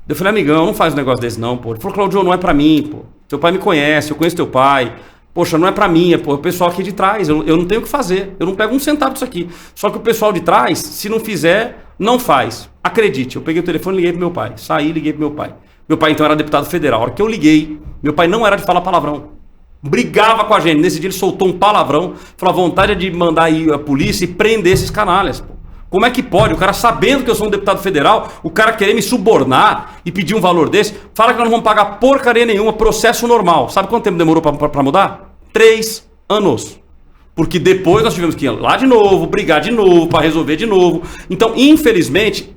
Eu falei, amigão, não faz um negócio desse não, pô. Ele falou, Cláudio, não é pra mim, pô. Teu pai me conhece, eu conheço teu pai. Poxa, não é pra mim, é o pessoal aqui de trás. Eu não tenho o que fazer. Eu não pego um centavo disso aqui. Só que o pessoal de trás, se não fizer, não faz. Acredite, eu peguei o telefone e liguei pro meu pai. Saí e liguei pro meu pai. Meu pai então era deputado federal. A hora que eu liguei, meu pai não era de falar palavrão. Brigava com a gente. Nesse dia ele soltou um palavrão. Falou, a vontade é de mandar aí a polícia e prender esses canalhas. Pô. Como é que pode? O cara sabendo que eu sou um deputado federal, o cara querer me subornar e pedir um valor desse, fala que nós não vamos pagar porcaria nenhuma, processo normal. Sabe quanto tempo demorou para mudar? 3 anos. Porque depois nós tivemos que ir lá de novo, brigar de novo, para resolver de novo. Então, infelizmente,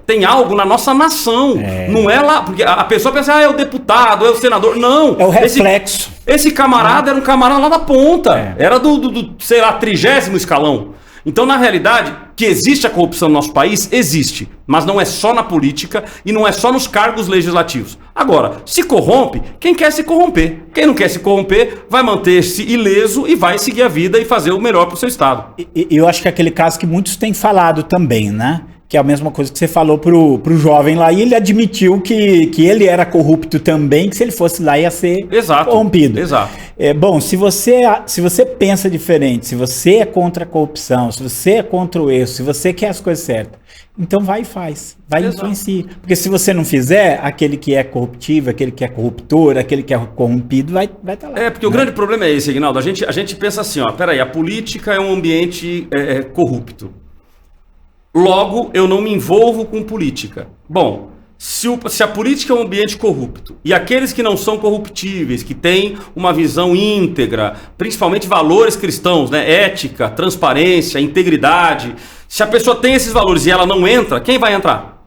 tem algo na nossa nação. Não é lá. Porque a pessoa pensa, é o deputado, é o senador. Não. É o reflexo. Esse camarada era um camarada lá da ponta. Era do sei lá, 30º escalão. Então, na realidade, que existe a corrupção no nosso país, existe. Mas não é só na política e não é só nos cargos legislativos. Agora, se corrompe, quem quer se corromper. Quem não quer se corromper vai manter-se ileso e vai seguir a vida e fazer o melhor para o seu estado. Eu acho que é aquele caso que muitos têm falado também, né? Que é a mesma coisa que você falou pro jovem lá, e ele admitiu que ele era corrupto também, que se ele fosse lá ia ser corrompido. Exato. Bom, se você pensa diferente, se você é contra a corrupção, se você é contra o erro, se você quer as coisas certas, então vai e faz, vai influenciar. Porque se você não fizer, aquele que é corruptível, aquele que é corruptor, aquele que é corrompido, vai estar lá. Porque o grande problema é esse, Aguinaldo. A gente pensa assim, peraí, a política é um ambiente corrupto. Logo, eu não me envolvo com política. Bom, se a política é um ambiente corrupto e aqueles que não são corruptíveis, que têm uma visão íntegra, principalmente valores cristãos, né? Ética, transparência, integridade, se a pessoa tem esses valores e ela não entra, quem vai entrar?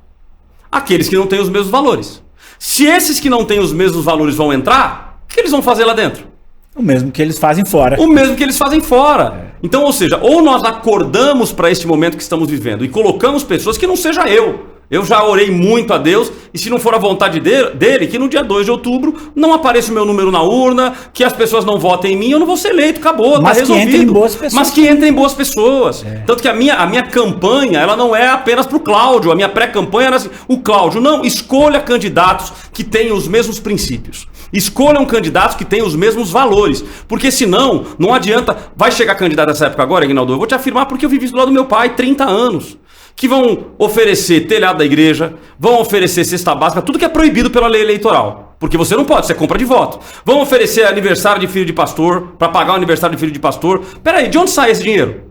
Aqueles que não têm os mesmos valores. Se esses que não têm os mesmos valores vão entrar, o que eles vão fazer lá dentro? O mesmo que eles fazem fora. O mesmo que eles fazem fora. Então, ou seja, ou nós acordamos para este momento que estamos vivendo e colocamos pessoas que não seja eu. Eu já orei muito a Deus, e se não for a vontade dele, que no dia 2 de outubro não apareça o meu número na urna, que as pessoas não votem em mim, eu não vou ser eleito, acabou, mas tá resolvido. Que entrem boas pessoas. Mas que entrem boas pessoas. Tanto que a minha campanha, ela não é apenas pro Cláudio, a minha pré-campanha era assim, o Cláudio, não, escolha candidatos que tenham os mesmos princípios. Escolham candidatos que tenham os mesmos valores, porque senão, não adianta, vai chegar candidato nessa época agora, Aguinaldo, eu vou te afirmar porque eu vivi do lado do meu pai 30 anos. Que vão oferecer telhado da igreja, vão oferecer cesta básica, tudo que é proibido pela lei eleitoral. Porque você não pode, você é compra de voto. Vão oferecer aniversário de filho de pastor, para pagar o aniversário de filho de pastor. Peraí, de onde sai esse dinheiro?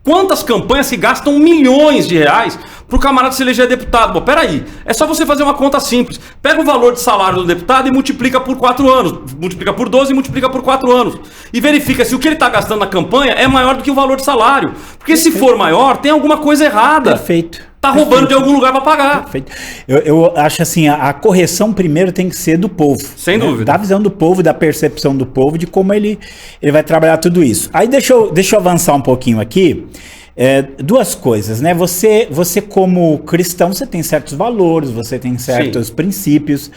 Quantas campanhas que gastam milhões de reais para o camarada se eleger deputado? Bom, peraí, é só você fazer uma conta simples. Pega o valor de salário do deputado e multiplica por 4 anos. Multiplica por 12 e multiplica por 4 anos. E verifica se o que ele está gastando na campanha é maior do que o valor de salário. Porque se for maior, tem alguma coisa errada. Perfeito. Tá roubando de algum lugar para pagar. Perfeito. Eu acho assim, a correção primeiro tem que ser do povo. Sem dúvida. Da visão do povo, da percepção do povo, de como ele vai trabalhar tudo isso. Aí deixa eu avançar um pouquinho aqui. Duas coisas, né? Você como cristão, você tem certos valores, você tem certos princípios.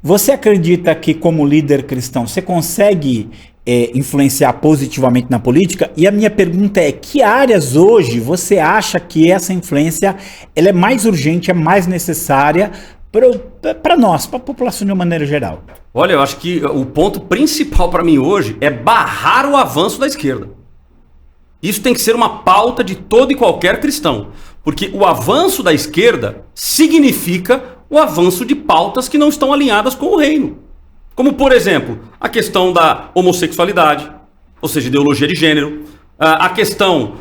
Você acredita que como líder cristão, você consegue influenciar positivamente na política? E a minha pergunta é, que áreas hoje você acha que essa influência ela é mais urgente, é mais necessária para nós, para a população de uma maneira geral? Olha, eu acho que o ponto principal para mim hoje é barrar o avanço da esquerda. Isso tem que ser uma pauta de todo e qualquer cristão, porque o avanço da esquerda significa o avanço de pautas que não estão alinhadas com o reino. Como, por exemplo, a questão da homossexualidade, ou seja, ideologia de gênero, a questão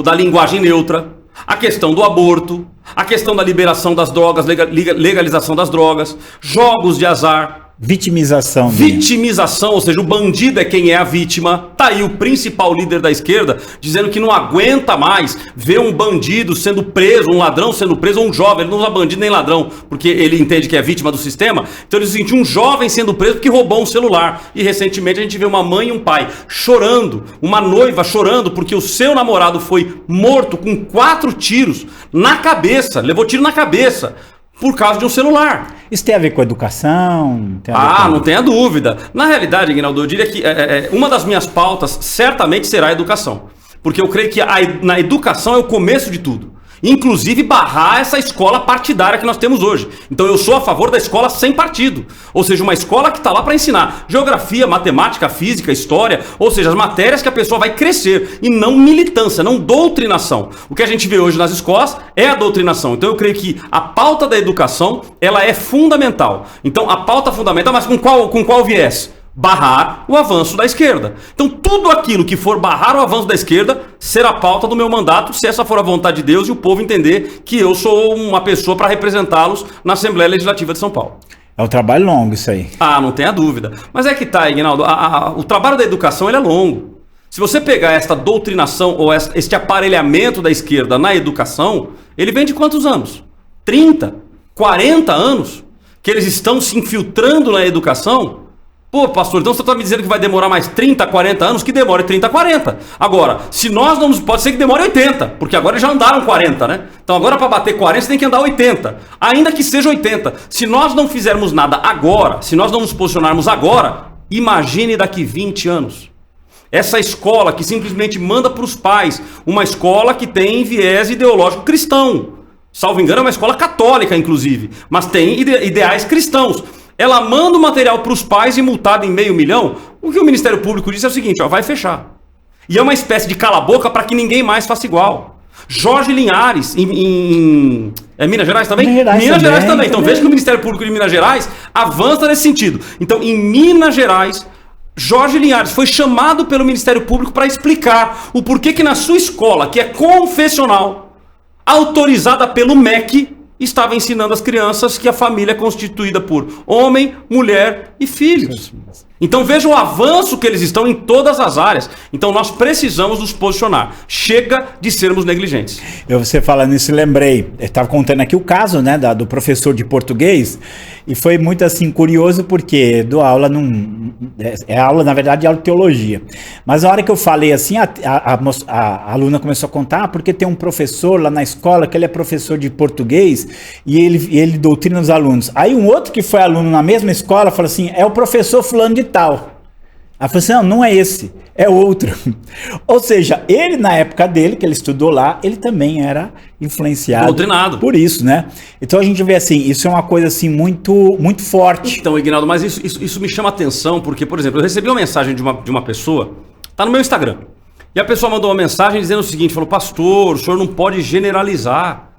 da linguagem neutra, a questão do aborto, a questão da liberação das drogas, legalização das drogas, jogos de azar. Vitimização. Vitimização, ou seja, o bandido é quem é a vítima. Tá aí o principal líder da esquerda dizendo que não aguenta mais ver um bandido sendo preso, um ladrão sendo preso, ou um jovem. Ele não usa bandido nem ladrão, porque ele entende que é vítima do sistema. Então ele diz um jovem sendo preso porque roubou um celular. E recentemente a gente vê uma mãe e um pai chorando, uma noiva chorando porque o seu namorado foi morto com 4 tiros na cabeça, levou tiro na cabeça. Por causa de um celular. Isso tem a ver com educação? Não tenha dúvida. Na realidade, Aguinaldo, eu diria que uma das minhas pautas certamente será a educação. Porque eu creio que na educação é o começo de tudo. Inclusive barrar essa escola partidária que nós temos hoje. Então eu sou a favor da escola sem partido. Ou seja, uma escola que está lá para ensinar geografia, matemática, física, história. Ou seja, as matérias que a pessoa vai crescer. E não militância, não doutrinação. O que a gente vê hoje nas escolas é a doutrinação. Então eu creio que a pauta da educação, ela é fundamental. Então a pauta fundamental, mas com qual viés? Barrar o avanço da esquerda. Então tudo aquilo que for barrar o avanço da esquerda será pauta do meu mandato, se essa for a vontade de Deus e o povo entender que eu sou uma pessoa para representá-los na Assembleia Legislativa de São Paulo. É um trabalho longo isso aí. Não tenha dúvida. Mas é que tá, Aguinaldo, o trabalho da educação ele é longo. Se você pegar esta doutrinação ou este aparelhamento da esquerda na educação, ele vem de quantos anos? 30, 40 anos que eles estão se infiltrando na educação? Pô, pastor, então você está me dizendo que vai demorar mais 30, 40 anos? Que demore 30, 40. Agora, se nós não... Pode ser que demore 80, porque agora já andaram 40, né? Então agora para bater 40 você tem que andar 80. Ainda que seja 80. Se nós não fizermos nada agora, se nós não nos posicionarmos agora, imagine daqui 20 anos. Essa escola que simplesmente manda para os pais, uma escola que tem viés ideológico cristão. Salvo engano, é uma escola católica, inclusive, mas tem ideais cristãos. Ela manda o material para os pais e multada em $500 mil. O que o Ministério Público diz é o seguinte, ó, vai fechar. E é uma espécie de cala-boca para que ninguém mais faça igual. Jorge Linhares, é Minas Gerais também? Minas Gerais também. Então veja que o Ministério Público de Minas Gerais avança nesse sentido. Então, em Minas Gerais, Jorge Linhares foi chamado pelo Ministério Público para explicar o porquê que na sua escola, que é confessional, autorizada pelo MEC, estava ensinando as crianças que a família é constituída por homem, mulher e filhos. Então veja o avanço que eles estão em todas as áreas. Então nós precisamos nos posicionar. Chega de sermos negligentes. Você falando isso, lembrei. Eu estava contando aqui o caso, né, do professor de português, e foi muito assim curioso porque dou aula aula, na verdade, de aula de teologia. Mas na hora que eu falei assim, a aluna começou a contar, porque tem um professor lá na escola que ele é professor de português e ele doutrina os alunos. Aí um outro que foi aluno na mesma escola falou assim, é o professor fulano de tal. Ela falou assim, não é esse, é outro. Ou seja, ele na época dele, que ele estudou lá, ele também era influenciado doutrinado por isso, né? Então a gente vê assim, isso é uma coisa assim muito, muito forte. Então, Ignaldo, mas isso me chama atenção, porque, por exemplo, eu recebi uma mensagem de uma pessoa, tá no meu Instagram, e a pessoa mandou uma mensagem dizendo o seguinte, falou, pastor, o senhor não pode generalizar,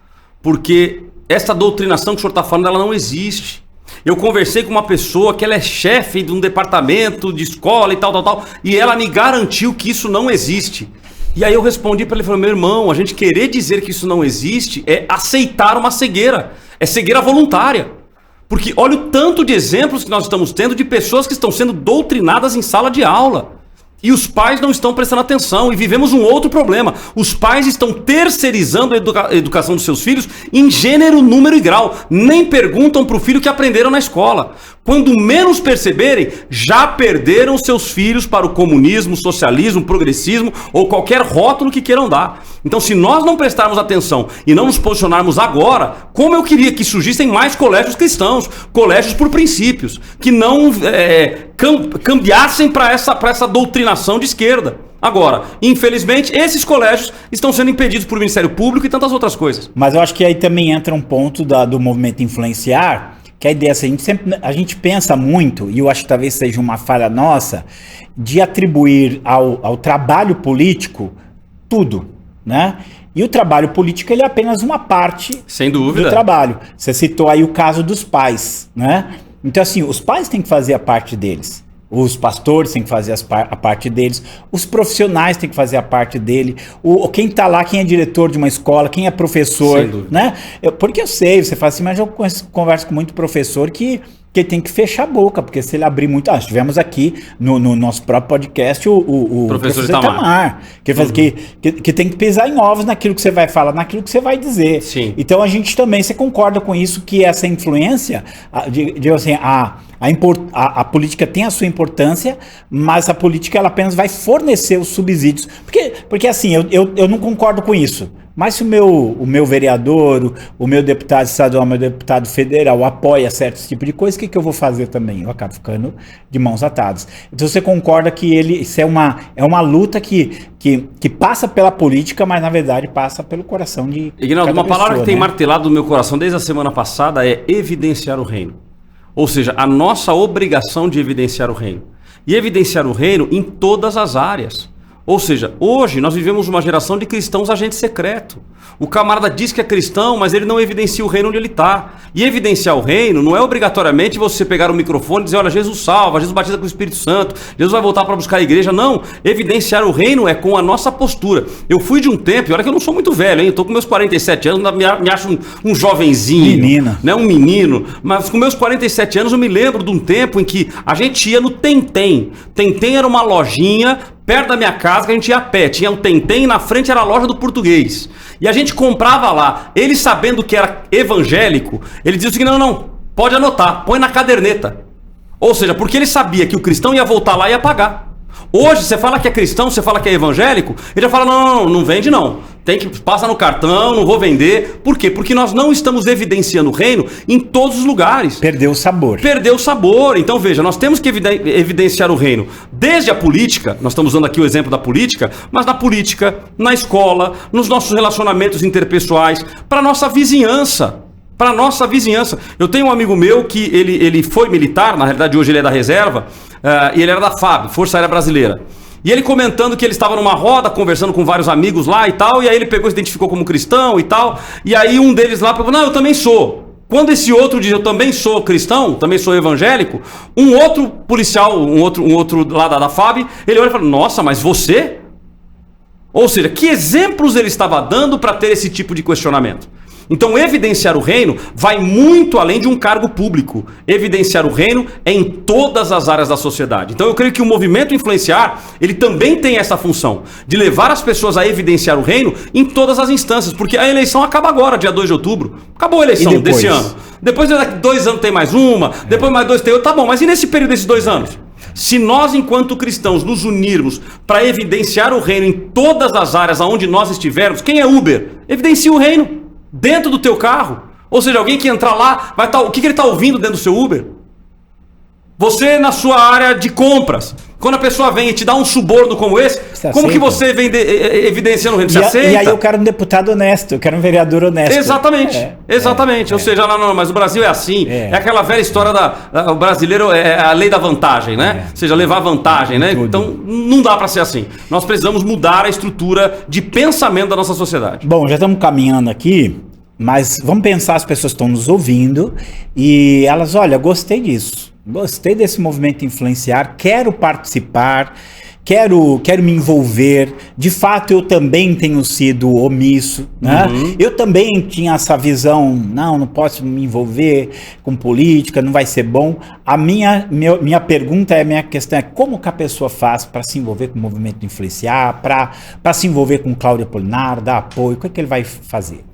porque essa doutrinação que o senhor está falando, ela não existe. Eu conversei com uma pessoa que ela é chefe de um departamento de escola e tal, e ela me garantiu que isso não existe. E aí eu respondi para ele, falei, meu irmão, a gente querer dizer que isso não existe é aceitar uma cegueira, é cegueira voluntária. Porque olha o tanto de exemplos que nós estamos tendo de pessoas que estão sendo doutrinadas em sala de aula. E os pais não estão prestando atenção. E vivemos um outro problema. Os pais estão terceirizando a educação dos seus filhos em gênero, número e grau. Nem perguntam para o filho o que aprenderam na escola. Quando menos perceberem, já perderam seus filhos para o comunismo, socialismo, progressismo ou qualquer rótulo que queiram dar. Então, se nós não prestarmos atenção e não nos posicionarmos agora, como eu queria que surgissem mais colégios cristãos, colégios por princípios, que não cambiassem para essa doutrinação de esquerda. Agora, infelizmente, esses colégios estão sendo impedidos por Ministério Público e tantas outras coisas. Mas eu acho que aí também entra um ponto do movimento influenciar, que a ideia assim, a gente pensa muito, e eu acho que talvez seja uma falha nossa, de atribuir ao trabalho político tudo, né? E o trabalho político ele é apenas uma parte sem dúvida do trabalho. Você citou aí o caso dos pais, né? Então assim, os pais têm que fazer a parte deles. Os pastores têm que fazer a parte deles, os profissionais têm que fazer a parte dele, quem está lá, quem é diretor de uma escola, quem é professor, né? Porque eu sei, você fala assim, mas eu converso com muito professor que tem que fechar a boca, porque se ele abrir muito... tivemos aqui no nosso próprio podcast o professor Itamar, que tem que pisar em ovos naquilo que você vai falar, naquilo que você vai dizer. Sim. Então a gente também, você concorda com isso, que essa influência, assim, a política tem a sua importância, mas a política ela apenas vai fornecer os subsídios. Porque assim, eu não concordo com isso. Mas se o meu vereador, o meu deputado estadual, o meu deputado federal apoia certo tipo de coisa, o que eu vou fazer também? Eu acabo ficando de mãos atadas. Então você concorda que isso é uma luta que passa pela política, mas na verdade passa pelo coração de Ignaldo, uma pessoa, palavra que tem né? martelado no meu coração desde a semana passada é evidenciar o reino. Ou seja, a nossa obrigação de evidenciar o reino. E evidenciar o reino em todas as áreas. Ou seja, hoje nós vivemos uma geração de cristãos agente secreto. O camarada diz que é cristão, mas ele não evidencia o reino onde ele está. E evidenciar o reino não é obrigatoriamente você pegar o microfone e dizer, olha, Jesus salva, Jesus batiza com o Espírito Santo, Jesus vai voltar para buscar a igreja. Não, evidenciar o reino é com a nossa postura. Eu fui de um tempo, e olha que eu não sou muito velho, hein? Eu estou com meus 47 anos, me acho um jovenzinho. Menino. Né? Um menino. Mas com meus 47 anos eu me lembro de um tempo em que a gente ia no Tentem. Tentem era uma lojinha perto da minha casa, que a gente ia a pé. Tinha um Tentem e na frente era a loja do Português. E a gente comprava lá. Ele sabendo que era evangélico, ele dizia o seguinte, não, pode anotar, põe na caderneta. Ou seja, porque ele sabia que o cristão ia voltar lá e ia pagar. Hoje, você fala que é cristão, você fala que é evangélico, ele já fala, não vende não. Tem que, passa no cartão, não vou vender. Por quê? Porque nós não estamos evidenciando o reino em todos os lugares. Perdeu o sabor. Perdeu o sabor. Então veja, nós temos que evidenciar o reino desde a política, nós estamos usando aqui o exemplo da política, mas na política, na escola, nos nossos relacionamentos interpessoais, para a nossa vizinhança. Para nossa vizinhança. Eu tenho um amigo meu que ele foi militar, na realidade hoje ele é da reserva, e ele era da FAB, Força Aérea Brasileira. E ele comentando que ele estava numa roda, conversando com vários amigos lá e tal, e aí ele pegou e se identificou como cristão e tal, e aí um deles lá falou, não, eu também sou. Quando esse outro diz, eu também sou cristão, também sou evangélico, um outro policial, um outro lá da FAB, ele olha e fala, nossa, mas você? Ou seja, que exemplos ele estava dando para ter esse tipo de questionamento? Então, evidenciar o reino vai muito além de um cargo público. Evidenciar o reino é em todas as áreas da sociedade. Então, eu creio que o movimento influenciar, ele também tem essa função, de levar as pessoas a evidenciar o reino em todas as instâncias. Porque a eleição acaba agora, dia 2 de outubro. Acabou a eleição desse ano. Depois, daqui 2 anos tem mais uma, depois mais 2 tem outra. Tá bom, mas e nesse período desses 2 anos? Se nós, enquanto cristãos, nos unirmos para evidenciar o reino em todas as áreas aonde nós estivermos, quem é Uber? Evidencia o reino. Dentro do teu carro. Ou seja, alguém que entrar lá, vai o que ele está ouvindo dentro do seu Uber? Você na sua área de compras. Quando a pessoa vem e te dá um suborno como esse, como que você vem evidenciando o reino? Você aceita? E aí eu quero um deputado honesto, eu quero um vereador honesto. Exatamente, exatamente. Ou seja, não, mas o Brasil é assim. É aquela velha história o brasileiro é a lei da vantagem, né? Ou seja, levar vantagem, né? Tudo. Então não dá para ser assim. Nós precisamos mudar a estrutura de pensamento da nossa sociedade. Bom, já estamos caminhando aqui, mas vamos pensar, as pessoas estão nos ouvindo e elas, olha, gostei disso. Gostei desse movimento influenciar, quero participar, quero me envolver. De fato, eu também tenho sido omisso, né? Eu também tinha essa visão, não posso me envolver com política, não vai ser bom. A minha pergunta, minha questão é como que a pessoa faz para se envolver com o movimento influenciar, para se envolver com Cláudio Apolinário, dar apoio, o que é que ele vai fazer?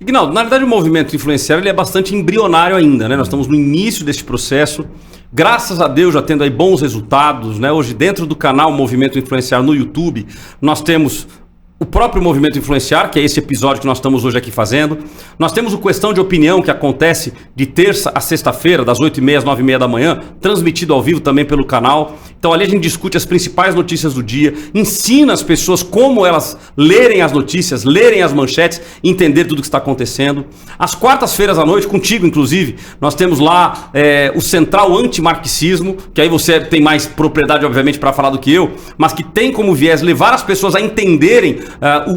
Ignaldo, na verdade o movimento influenciar ele é bastante embrionário ainda, né? Nós estamos no início desse processo, graças a Deus já tendo aí bons resultados, né? Hoje dentro do canal Movimento Influenciar no YouTube, nós temos o próprio Movimento Influenciar, que é esse episódio que nós estamos hoje aqui fazendo. Nós temos o Questão de Opinião, que acontece de terça a sexta-feira, das 8h30 às 9h30 da manhã, transmitido ao vivo também pelo canal. Então ali a gente discute as principais notícias do dia, ensina as pessoas como elas lerem as notícias, lerem as manchetes, entender tudo o que está acontecendo. Às quartas-feiras à noite, contigo inclusive, nós temos lá o Central Antimarxismo, que aí você tem mais propriedade obviamente para falar do que eu, mas que tem como viés levar as pessoas a entenderem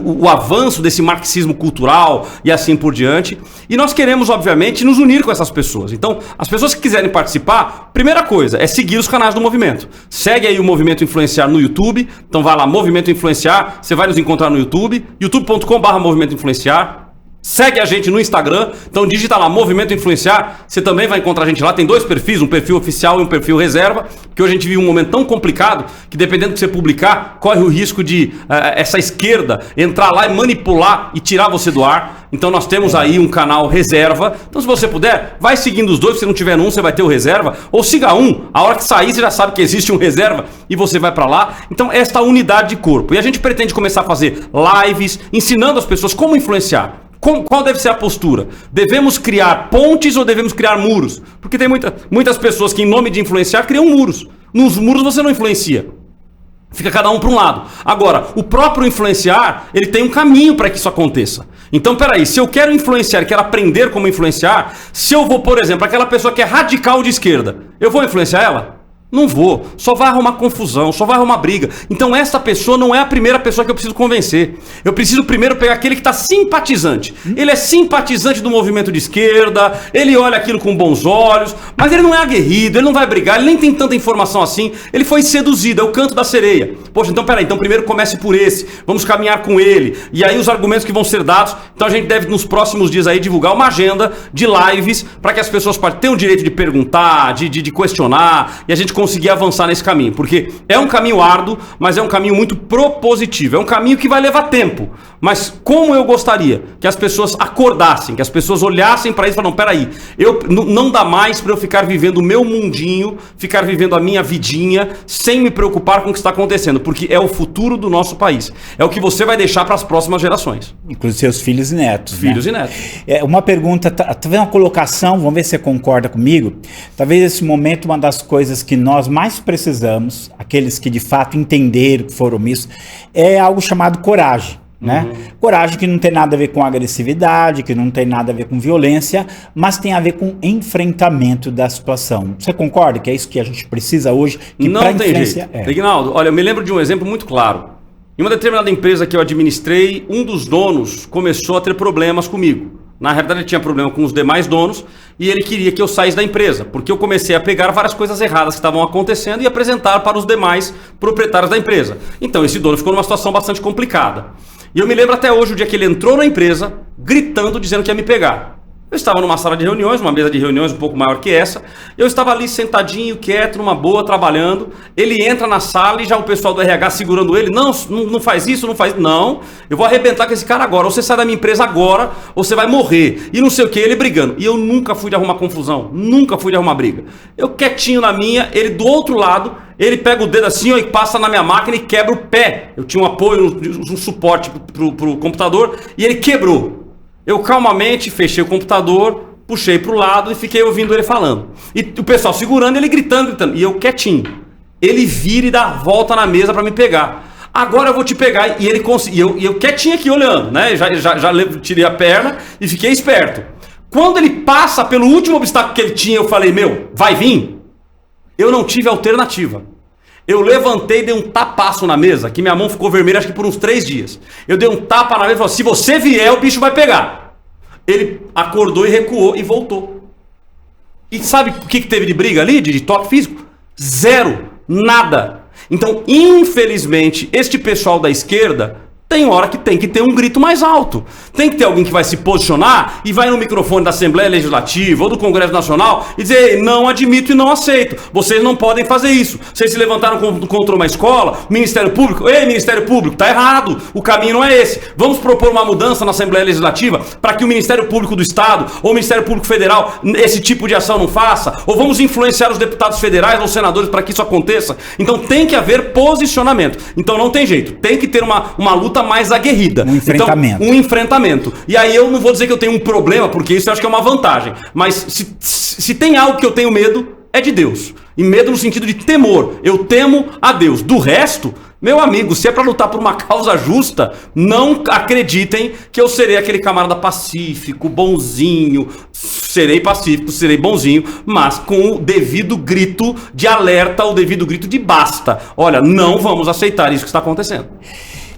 o avanço desse marxismo cultural e assim por diante. E nós queremos, obviamente, nos unir com essas pessoas. Então, as pessoas que quiserem participar, primeira coisa é seguir os canais do movimento. Segue aí o Movimento Influenciar no YouTube. Então vai lá, Movimento Influenciar. Você vai nos encontrar no YouTube, youtube.com/Movimento Influenciar. Segue a gente no Instagram, então digita lá Movimento Influenciar, você também vai encontrar a gente lá, tem 2 perfis, um perfil oficial e um perfil reserva, que hoje a gente vive um momento tão complicado, que dependendo do que você publicar, corre o risco de essa esquerda entrar lá e manipular e tirar você do ar. Então nós temos aí um canal reserva, então se você puder, vai seguindo os 2, se não tiver num, você vai ter o reserva, ou siga um, a hora que sair você já sabe que existe um reserva e você vai pra lá. Então esta unidade de corpo, e a gente pretende começar a fazer lives, ensinando as pessoas como influenciar. Qual deve ser a postura? Devemos criar pontes ou devemos criar muros? Porque tem muitas pessoas que em nome de influenciar criam muros. Nos muros você não influencia. Fica cada um para um lado. Agora, o próprio influenciar, ele tem um caminho para que isso aconteça. Então, peraí, se eu quero influenciar, quero aprender como influenciar, se eu vou, por exemplo, aquela pessoa que é radical de esquerda, eu vou influenciar ela? Não vou, só vai arrumar confusão, só vai arrumar briga. Então essa pessoa não é a primeira pessoa que eu preciso convencer. Eu preciso primeiro pegar aquele que está simpatizante. Ele é simpatizante do movimento de esquerda, ele olha aquilo com bons olhos, mas ele não é aguerrido, ele não vai brigar, ele nem tem tanta informação assim, ele foi seduzido, é o canto da sereia. Poxa, então peraí, então primeiro comece por esse, vamos caminhar com ele, e aí os argumentos que vão ser dados. Então a gente deve nos próximos dias aí divulgar uma agenda de lives para que as pessoas tenham o direito de perguntar, de questionar, e a gente conseguir avançar nesse caminho, porque é um caminho árduo, mas é um caminho muito propositivo, é um caminho que vai levar tempo, mas como eu gostaria que as pessoas acordassem, que as pessoas olhassem para isso e falassem, peraí, não dá mais para eu ficar vivendo o meu mundinho, ficar vivendo a minha vidinha, sem me preocupar com o que está acontecendo, porque é o futuro do nosso país, é o que você vai deixar para as próximas gerações. Inclusive seus filhos e netos. Filhos, né? E netos. Uma pergunta, talvez uma colocação, vamos ver se você concorda comigo. Talvez nesse momento uma das coisas que nós mais precisamos, aqueles que de fato entenderam, que foram omissos, é algo chamado coragem. Né? Coragem que não tem nada a ver com agressividade, que não tem nada a ver com violência, mas tem a ver com enfrentamento da situação. Você concorda que é isso que a gente precisa hoje? Que não tem jeito. Ignaldo, olha, eu me lembro de um exemplo muito claro. Em uma determinada empresa que eu administrei, um dos donos começou a ter problemas comigo. Na realidade, ele tinha problema com os demais donos e ele queria que eu saísse da empresa, porque eu comecei a pegar várias coisas erradas que estavam acontecendo e apresentar para os demais proprietários da empresa. Então, esse dono ficou numa situação bastante complicada. E eu me lembro até hoje o dia que ele entrou na empresa, gritando, dizendo que ia me pegar. Eu estava numa sala de reuniões, uma mesa de reuniões um pouco maior que essa. Eu estava ali sentadinho, quieto, numa boa, trabalhando. Ele entra na sala e já o pessoal do RH segurando ele. Não faz isso, não faz isso. Não, eu vou arrebentar com esse cara agora. Ou você sai da minha empresa agora, ou você vai morrer. E não sei o que, ele brigando. E eu nunca fui de arrumar confusão, nunca fui de arrumar briga. Eu quietinho na minha, ele do outro lado, ele pega o dedo assim ó, e passa na minha máquina e quebra o pé. Eu tinha um apoio, um suporte pro computador e ele quebrou. Eu calmamente fechei o computador, puxei pro lado e fiquei ouvindo ele falando. E o pessoal segurando, ele gritando. E eu quietinho. Ele vira e dá a volta na mesa para me pegar. Agora eu vou te pegar. E ele conseguiu. E eu quietinho aqui olhando, né? Já tirei a perna e fiquei esperto. Quando ele passa pelo último obstáculo que ele tinha, eu falei, vai vir? Eu não tive alternativa. Eu levantei e dei um tapaço na mesa, que minha mão ficou vermelha acho que por uns 3 dias. Eu dei um tapa na mesa e falei, se você vier, o bicho vai pegar. Ele acordou e recuou e voltou. E sabe o que teve de briga ali, de toque físico? Zero, nada. Então, infelizmente, este pessoal da esquerda tem hora que tem que ter um grito mais alto. Tem que ter alguém que vai se posicionar e vai no microfone da Assembleia Legislativa ou do Congresso Nacional e dizer, não admito e não aceito. Vocês não podem fazer isso. Vocês se levantaram contra uma escola, Ministério Público, ei, Ministério Público, tá errado. O caminho não é esse. Vamos propor uma mudança na Assembleia Legislativa para que o Ministério Público do Estado ou o Ministério Público Federal esse tipo de ação não faça. Ou vamos influenciar os deputados federais ou senadores para que isso aconteça. Então tem que haver posicionamento. Então não tem jeito. Tem que ter uma luta mais aguerrida. Um enfrentamento. Então, um enfrentamento. E aí eu não vou dizer que eu tenho um problema, porque isso eu acho que é uma vantagem. Mas se tem algo que eu tenho medo, é de Deus. E medo no sentido de temor. Eu temo a Deus. Do resto, meu amigo, se é para lutar por uma causa justa, não acreditem que eu serei aquele camarada pacífico, bonzinho. Serei pacífico, serei bonzinho, mas com o devido grito de alerta, o devido grito de basta. Olha, não vamos aceitar isso que está acontecendo.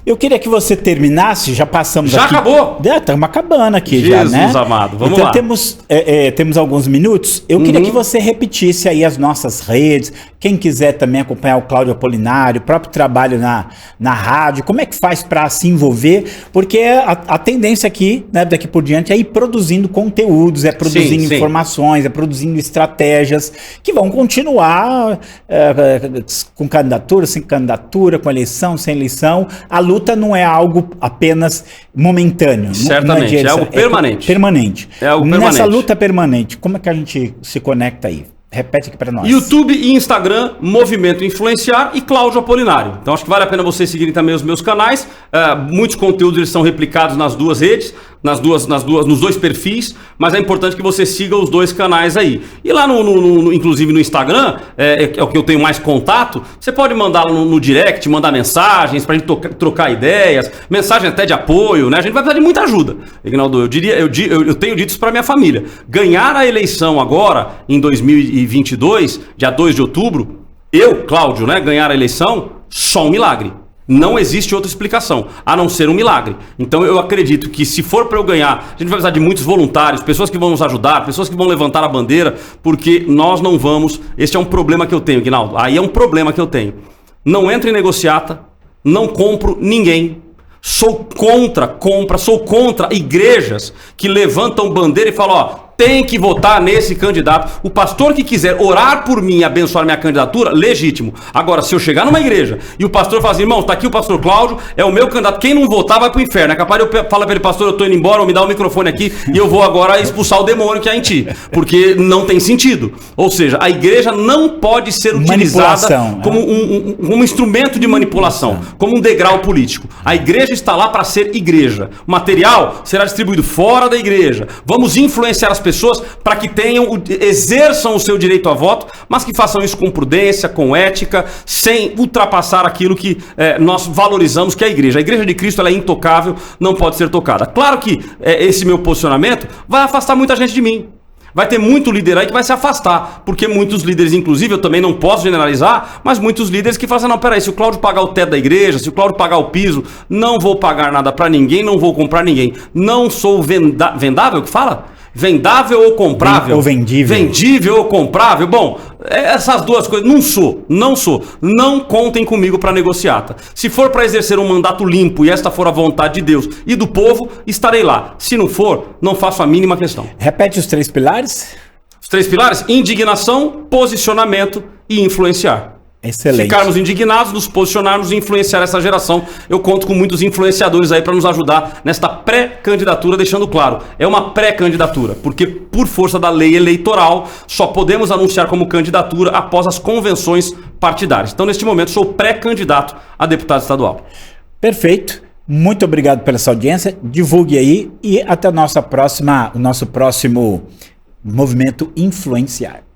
Eu queria que você terminasse, já passamos já aqui. Já acabou? Estamos acabando aqui. Jesus já, né? Amado, vamos então, lá. Temos alguns minutos. Eu queria que você repetisse aí as nossas redes. Quem quiser também acompanhar o Cláudio Apolinário, o próprio trabalho na rádio, como é que faz para se envolver? Porque a tendência aqui, né, daqui por diante, é ir produzindo conteúdos, é produzindo informações, é produzindo estratégias que vão continuar com candidatura, sem candidatura, com eleição, sem eleição. A luta não é algo apenas momentâneo. Certamente, é algo permanente. Permanente. É algo permanente. Nessa luta permanente, como é que a gente se conecta aí? Repete aqui para nós. YouTube e Instagram, Movimento Influenciar e Cláudio Apolinário. Então acho que vale a pena vocês seguirem também os meus canais. Muitos conteúdos eles são replicados nas duas redes, nos dois perfis, mas é importante que você siga os dois canais aí. E lá inclusive no Instagram, é o que eu tenho mais contato, você pode mandar no direct, mandar mensagens pra gente trocar ideias, mensagem até de apoio, né? A gente vai precisar de muita ajuda. Ignaldo, eu tenho dito isso pra minha família. Ganhar a eleição agora, em 2022, dia 2 de outubro, eu, Cláudio, né, ganhar a eleição, só um milagre. Não existe outra explicação, a não ser um milagre. Então eu acredito que se for para eu ganhar, a gente vai precisar de muitos voluntários, pessoas que vão nos ajudar, pessoas que vão levantar a bandeira, porque nós não vamos... Este é um problema que eu tenho, Guinaldo. Aí é um problema que eu tenho. Não entro em negociata, não compro ninguém. Sou contra igrejas que levantam bandeira e falam, ó, tem que votar nesse candidato. O pastor que quiser orar por mim e abençoar minha candidatura, legítimo. Agora, se eu chegar numa igreja e o pastor fala assim, irmão, tá aqui o pastor Cláudio, é o meu candidato, quem não votar vai pro inferno. É capaz de eu falar pra ele, pastor, eu tô indo embora, ou me dá o microfone aqui e eu vou agora expulsar o demônio que há em ti. Porque não tem sentido. Ou seja, a igreja não pode ser utilizada como um instrumento de manipulação, como um degrau político. A igreja está lá para ser igreja. O material será distribuído fora da igreja. Vamos influenciar as pessoas para que exerçam o seu direito a voto, mas que façam isso com prudência, com ética, sem ultrapassar aquilo que nós valorizamos, que é a igreja. A igreja de Cristo ela é intocável, não pode ser tocada. Claro que esse meu posicionamento vai afastar muita gente de mim. Vai ter muito líder aí que vai se afastar, porque muitos líderes, inclusive, eu também não posso generalizar, mas muitos líderes que falam assim, não, peraí, se o Cláudio pagar o teto da igreja, se o Cláudio pagar o piso, não vou pagar nada para ninguém, não vou comprar ninguém. Não sou vendável, que fala? Vendável ou comprável? Ou vendível. Vendível ou comprável? Bom, essas duas coisas, não sou. Não contem comigo para negociata. Se for para exercer um mandato limpo e esta for a vontade de Deus e do povo, estarei lá. Se não for, não faço a mínima questão. Repete os 3 pilares. Os 3 pilares? Indignação, posicionamento e influenciar. Excelente. Ficarmos indignados, nos posicionarmos e influenciar essa geração. Eu conto com muitos influenciadores aí para nos ajudar nesta pré-candidatura, deixando claro, é uma pré-candidatura, porque por força da lei eleitoral só podemos anunciar como candidatura após as convenções partidárias. Então, neste momento, sou pré-candidato a deputado estadual. Perfeito. Muito obrigado pela sua audiência. Divulgue aí e até o nosso próximo Movimento Influenciar.